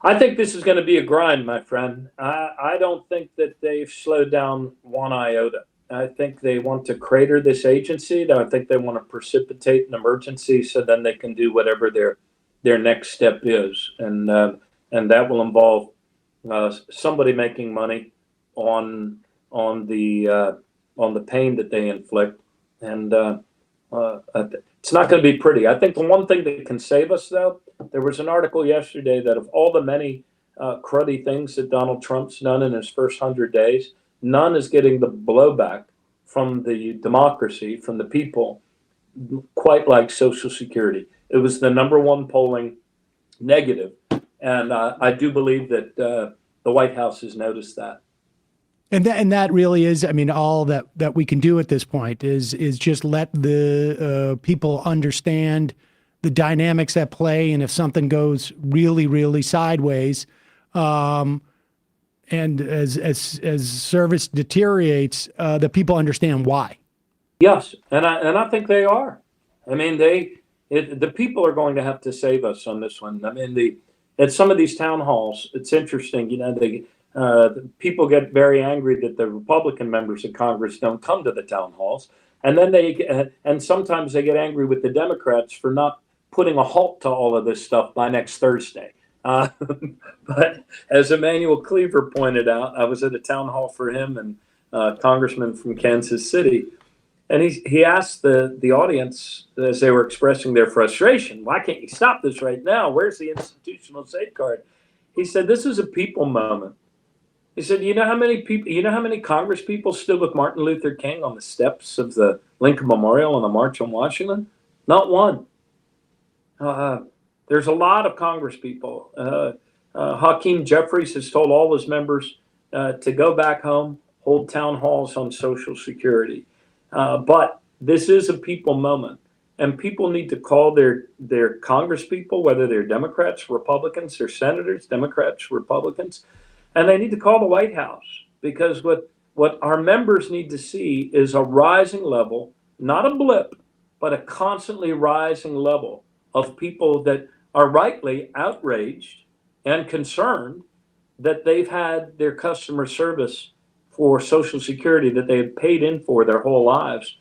I think this is going to be a grind, my friend. I don't think that they've slowed down one iota. I think they want to crater this agency. I think they want to precipitate an emergency so then they can do whatever their next step is. And that will involve somebody making money on the pain that they inflict. And it's not going to be pretty. I think the one thing that can save us, though, there was an article yesterday that of all the many cruddy things that Donald Trump's done in his first 100 days, none is getting the blowback from the democracy, from the people, quite like Social Security. It was the #1 polling negative. And I do believe that the White House has noticed that. And that really is, I mean, all that we can do at this point is just let the people understand the dynamics at play, and if something goes really, really sideways, and as service deteriorates, the people understand why. Yes, and I think they are. I mean, the people are going to have to save us on this one. I mean, at some of these town halls, it's interesting. People get very angry that the Republican members of Congress don't come to the town halls, and then and sometimes they get angry with the Democrats for not putting a halt to all of this stuff by next Thursday. But as Emmanuel Cleaver pointed out, I was at a town hall for him and Congressman from Kansas City, and he asked the audience as they were expressing their frustration, "Why can't you stop this right now? Where's the institutional safeguard?" He said, "This is a people moment." He said, you know how many Congress people stood with Martin Luther King on the steps of the Lincoln Memorial on the March on Washington? Not one. There's a lot of Congress people. Hakeem Jeffries has told all his members to go back home, hold town halls on Social Security. But this is a people moment. and people need to call their Congress people, whether they're Democrats, Republicans, they're senators, Democrats, Republicans, and they need to call the White House, because what our members need to see is a rising level, not a blip, but a constantly rising level of people that are rightly outraged and concerned that they've had their customer service for Social Security that they had paid in for their whole lives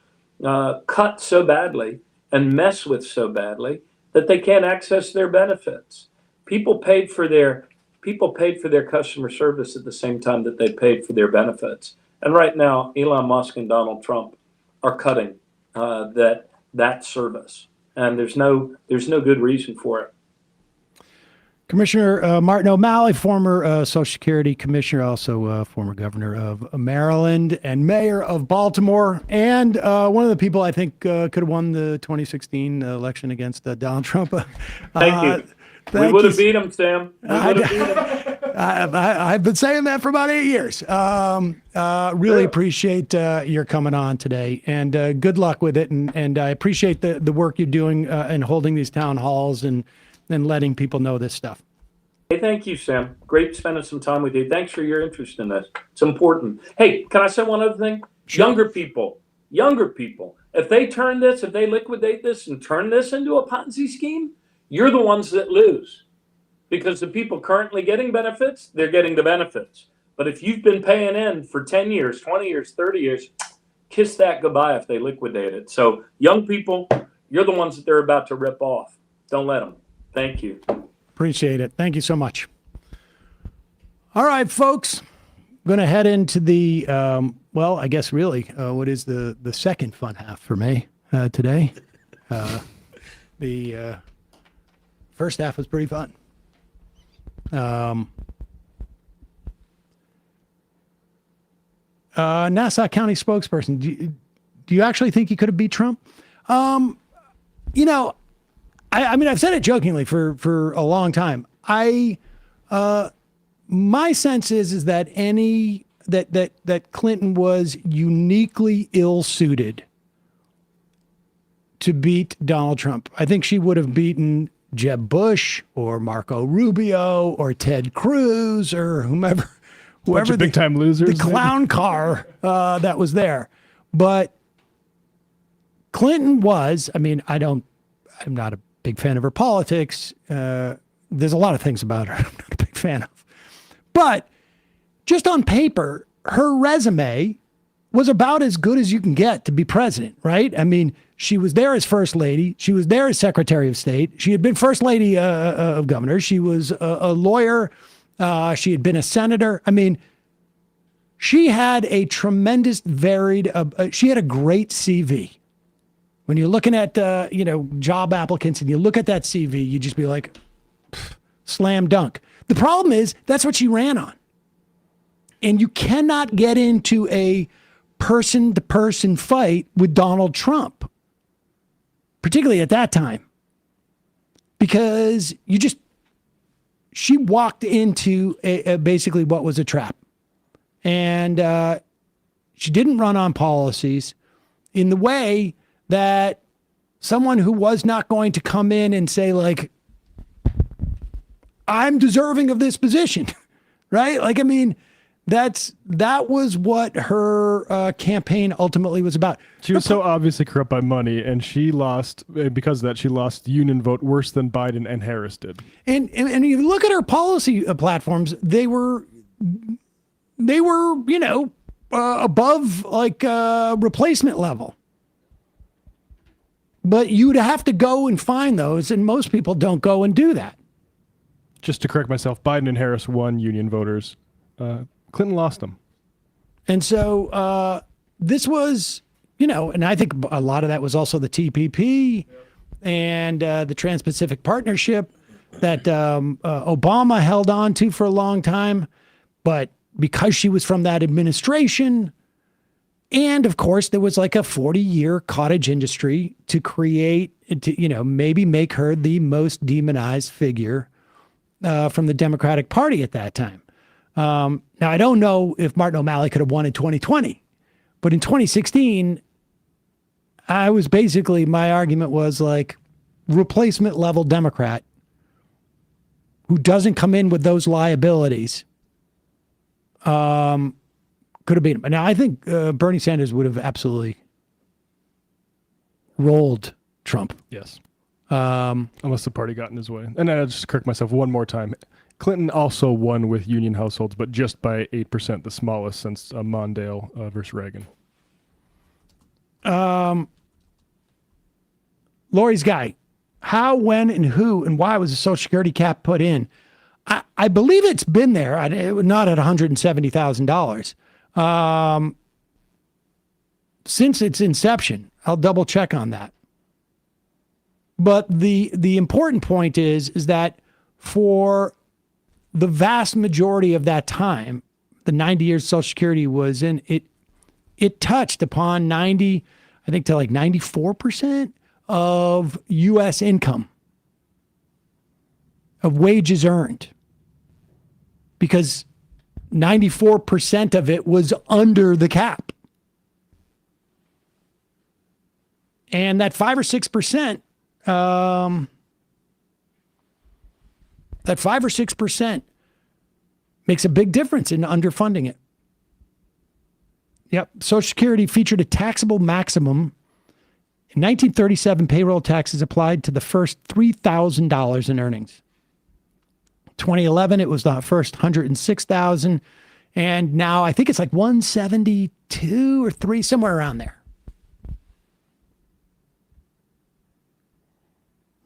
cut so badly and messed with so badly that they can't access their benefits. People paid for their customer service at the same time that they paid for their benefits. And right now, Elon Musk and Donald Trump are cutting that service, and there's no good reason for it. Commissioner Martin O'Malley, former Social Security commissioner, also former governor of Maryland and mayor of Baltimore, and one of the people I think could have won the 2016 election against Donald Trump. Thank you. We would have beat him, Sam. We would have beat him. I've been saying that for about 8 years. Really appreciate your coming on today, and good luck with it. And I appreciate the work you're doing and holding these town halls and letting people know this stuff. Hey, thank you, Sam. Great spending some time with you. Thanks for your interest in this. It's important. Hey, can I say one other thing? Sure. Younger people, if they liquidate this and turn this into a Ponzi scheme, you're the ones that lose. Because the people currently getting benefits, they're getting the benefits. But if you've been paying in for 10 years, 20 years, 30 years, kiss that goodbye if they liquidate it. So young people, you're the ones that they're about to rip off. Don't let them. Thank you. Appreciate it. Thank you so much. All right, folks. I'm going to head into the, I guess really, what is the second fun half for me today. The first half was pretty fun. Nassau County spokesperson. Do you actually think he could have beat Trump? I mean, I've said it jokingly for a long time. My sense is that that Clinton was uniquely ill-suited to beat Donald Trump. I think she would have beaten Jeb Bush or Marco Rubio or Ted Cruz or whoever the big time losers, the clown car that was there. But Clinton was, I mean, I'm not a big fan of her politics. There's a lot of things about her I'm not a big fan of. But just on paper, her resume was about as good as you can get to be president, right? I mean, she was there as first lady. She was there as secretary of state. She had been first lady of governor. She was a lawyer. She had been a senator. I mean, she had a tremendous varied, she had a great CV. When you're looking at, job applicants and you look at that CV, you just be like, slam dunk. The problem is that's what she ran on. And you cannot get into a person-to-person fight with Donald Trump, particularly at that time, because she walked into basically what was a trap. And she didn't run on policies in the way that someone who was not going to come in and say, like, I'm deserving of this position, right? Like, I mean, that was what her campaign ultimately was about. She was so obviously corrupt by money, and she lost, because of that, she lost the union vote worse than Biden and Harris did. And you look at her policy platforms, they were above like replacement level. But you'd have to go and find those, and most people don't go and do that. Just to correct myself, Biden and Harris won union voters. Clinton lost them. And so this was, and I think a lot of that was also the TPP and the Trans-Pacific Partnership that Obama held on to for a long time. But because she was from that administration, and of course, there was like a 40-year cottage industry to create, maybe make her the most demonized figure from the Democratic Party at that time. Now, I don't know if Martin O'Malley could have won in 2020, but in 2016, my argument was like replacement level Democrat who doesn't come in with those liabilities could have beat him. Now, I think Bernie Sanders would have absolutely rolled Trump. Yes. Unless the party got in his way. And I'll just correct myself one more time. Clinton also won with union households, but just by 8%, the smallest since Mondale versus Reagan. Lori's guy, how, when, and who, and why was the Social Security cap put in? I believe it's been there, not at $170,000. Since its inception. I'll double check on that. But the important point is that for the vast majority of that time, the 90 years Social Security was in, it touched upon 90, I think to like 94% of U.S. income, of wages earned, because 94% of it was under the cap. And that 5 or 6%, that 5 or 6% makes a big difference in underfunding it. Yep. Social Security featured a taxable maximum. In 1937, payroll taxes applied to the first $3,000 in earnings. 2011, it was the first $106,000. And now I think it's like 172 or 3, somewhere around there.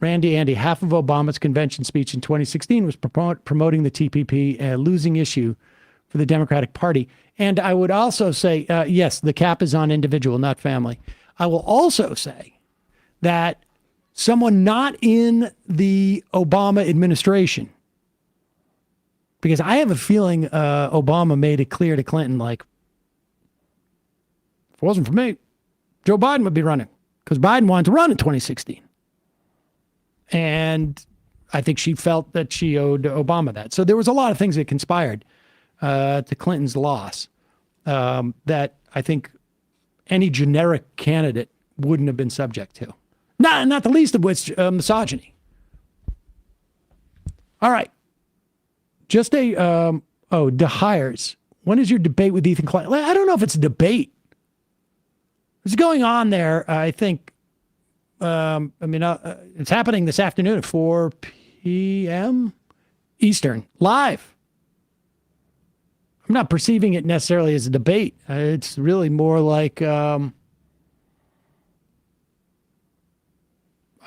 Randy Andy, half of Obama's convention speech in 2016 was promoting the TPP, a losing issue for the Democratic Party. And I would also say, yes, the cap is on individual, not family. I will also say that someone not in the Obama administration, because I have a feeling Obama made it clear to Clinton, like, if it wasn't for me, Joe Biden would be running, because Biden wanted to run in 2016. And I think she felt that she owed Obama that. So there was a lot of things that conspired to Clinton's loss that I think any generic candidate wouldn't have been subject to. Not the least of which misogyny. All right. Just de hires. When is your debate with Ethan Klein? I don't know if it's a debate. What's going on there, I think, it's happening this afternoon at 4 p.m. Eastern, live. I'm not perceiving it necessarily as a debate. It's really more like I'm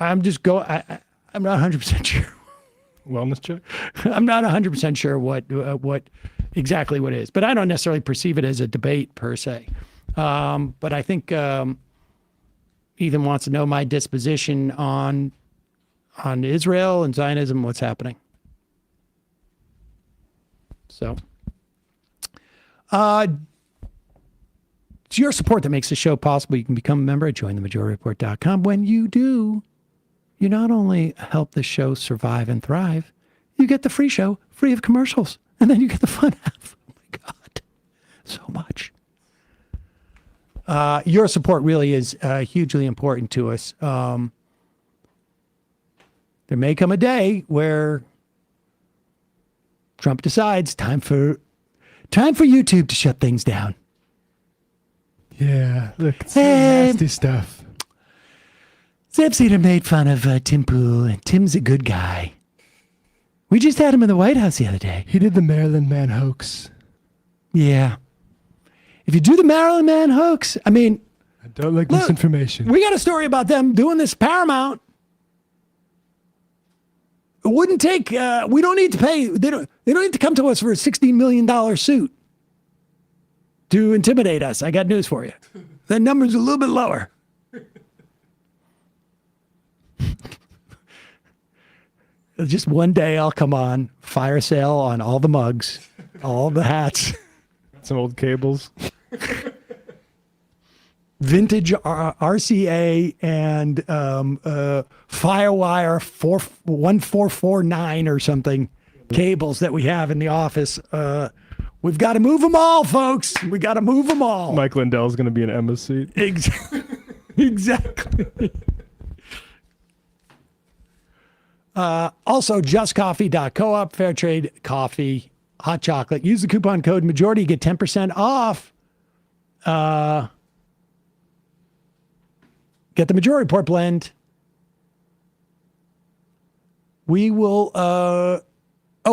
not 100% sure. Wellness check? I'm not 100% sure what exactly what it is, but I don't necessarily perceive it as a debate per se. But I think Ethan wants to know my disposition on Israel and Zionism, what's happening. So, it's your support that makes the show possible. You can become a member at jointhemajorityreport.com. When you do, you not only help the show survive and thrive, you get the free show, free of commercials, and then you get the fun half. Oh my God, so much. Your support really is hugely important to us. There may come a day where Trump decides time for YouTube to shut things down. Yeah, look, it's nasty stuff. Zeb Cedar made fun of Tim Pool, and Tim's a good guy. We just had him in the White House the other day. He did the Maryland Man hoax. Yeah. If you do the Maryland Man hoax, I mean... I don't like misinformation. We got a story about them doing this Paramount. It wouldn't take... we don't need to pay... They don't need to come to us for a $16 million suit to intimidate us. I got news for you. That number's a little bit lower. Just one day I'll come on, fire sale on all the mugs, all the hats. Some old cables. Vintage RCA and Firewire 1449 or something cables that we have in the office. We've got to move them all, folks. We got to move them all. Mike Lindell's going to be in Emma's seat. Exactly. Exactly. Also, justcoffee.coop, fair trade coffee, hot chocolate. Use the coupon code majority, get 10% off. Get the Majority Report blend. We will,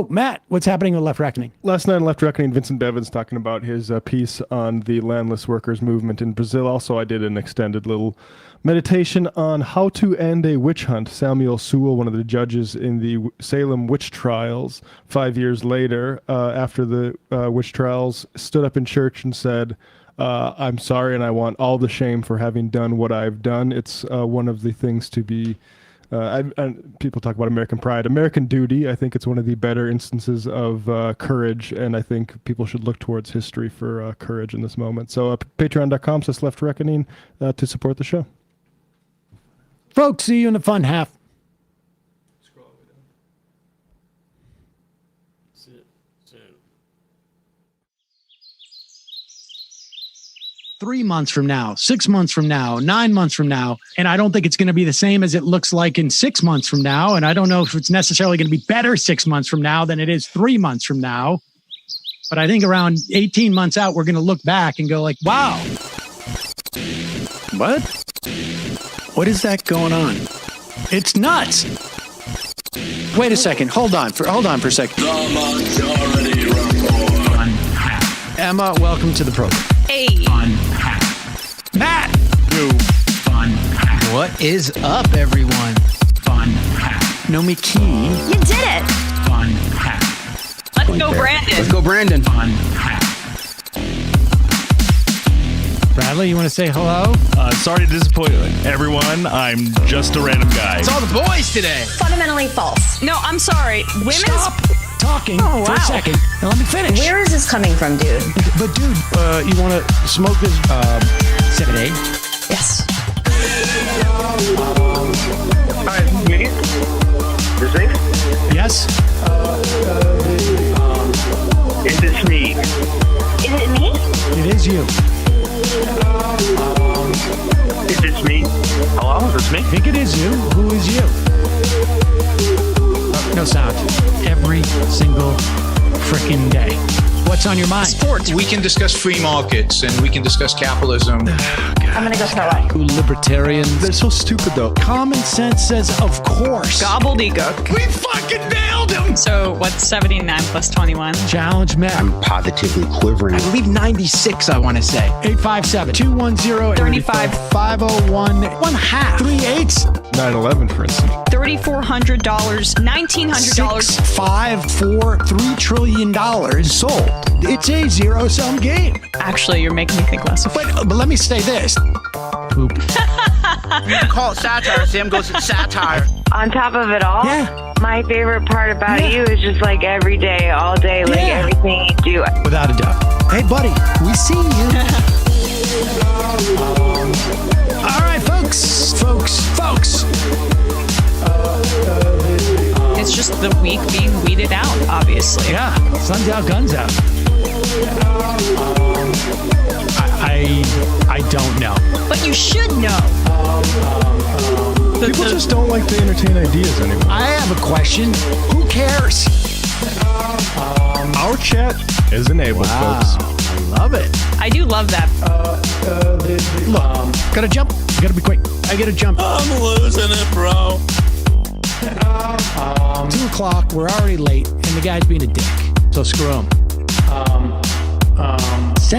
Matt, what's happening with Left Reckoning? Last night on Left Reckoning, Vincent Bevan's talking about his piece on the landless workers movement in Brazil. Also, I did an extended little meditation on how to end a witch hunt. Samuel Sewell, one of the judges in the Salem witch trials, 5 years later, after the witch trials, stood up in church and said, I'm sorry, and I want all the shame for having done what I've done. It's one of the things to be, people talk about American pride, American duty. I think it's one of the better instances of courage, and I think people should look towards history for courage in this moment. So patreon.com/Left Reckoning to support the show. Folks, see you in the fun half. 3 months from now, 6 months from now, 9 months from now. And I don't think it's going to be the same as it looks like in 6 months from now. And I don't know if it's necessarily going to be better 6 months from now than it is 3 months from now. But I think around 18 months out, we're going to look back and go like, wow. What? What is that going on? It's nuts. Wait a second. Hold on for a second. The Majority Report. Emma, welcome to the program. Hey. Matt. What is up, everyone? Nomi Key. You did it. Let's go, Brandon. Let's go, Brandon. Bradley, you want to say hello? Sorry to disappoint everyone. I'm just a random guy. It's all the boys today. Fundamentally false. No, I'm sorry. Women's. Stop talking for a second and let me finish. Where is this coming from, dude? But dude, you want to smoke this 7A? Yes. Hi, me? Is it? Yes. Is this me? Is it me? It is you. Is this me? Hello, is this me? I think it is you. Who is you? No sound. Every single frickin' day. What's on your mind? Sports. We can discuss free markets and we can discuss capitalism. I'm gonna go start. Who libertarians? They're so stupid though. Common sense says, of course. Gobbledygook. We fucking nailed him. So what's 79 plus 21? Challenge Matt. I'm positively quivering. I believe 96, I want to say. 857-210-501. 1/2. 9/11, for instance. $3,400, $1,900. 654 $3 trillion sold. It's a zero-sum game. Actually, you're making me think less of it. But let me say this. Poop. Call it satire. Sam goes, it's satire. On top of it all, my favorite part about you is just like every day, all day, like everything you do. Without a doubt. Hey, buddy, we see you. All right, folks. It's just the weak being weeded out, obviously. Yeah, sun's out, guns out. I don't know. But you should know. People just don't like to entertain ideas anymore. I have a question. Who cares? Our chat is enabled, folks. I love it. I do love that. Look, gotta jump. Gotta be quick. I gotta jump. I'm losing it, bro. 2 o'clock. We're already late, and the guy's being a dick. So screw him.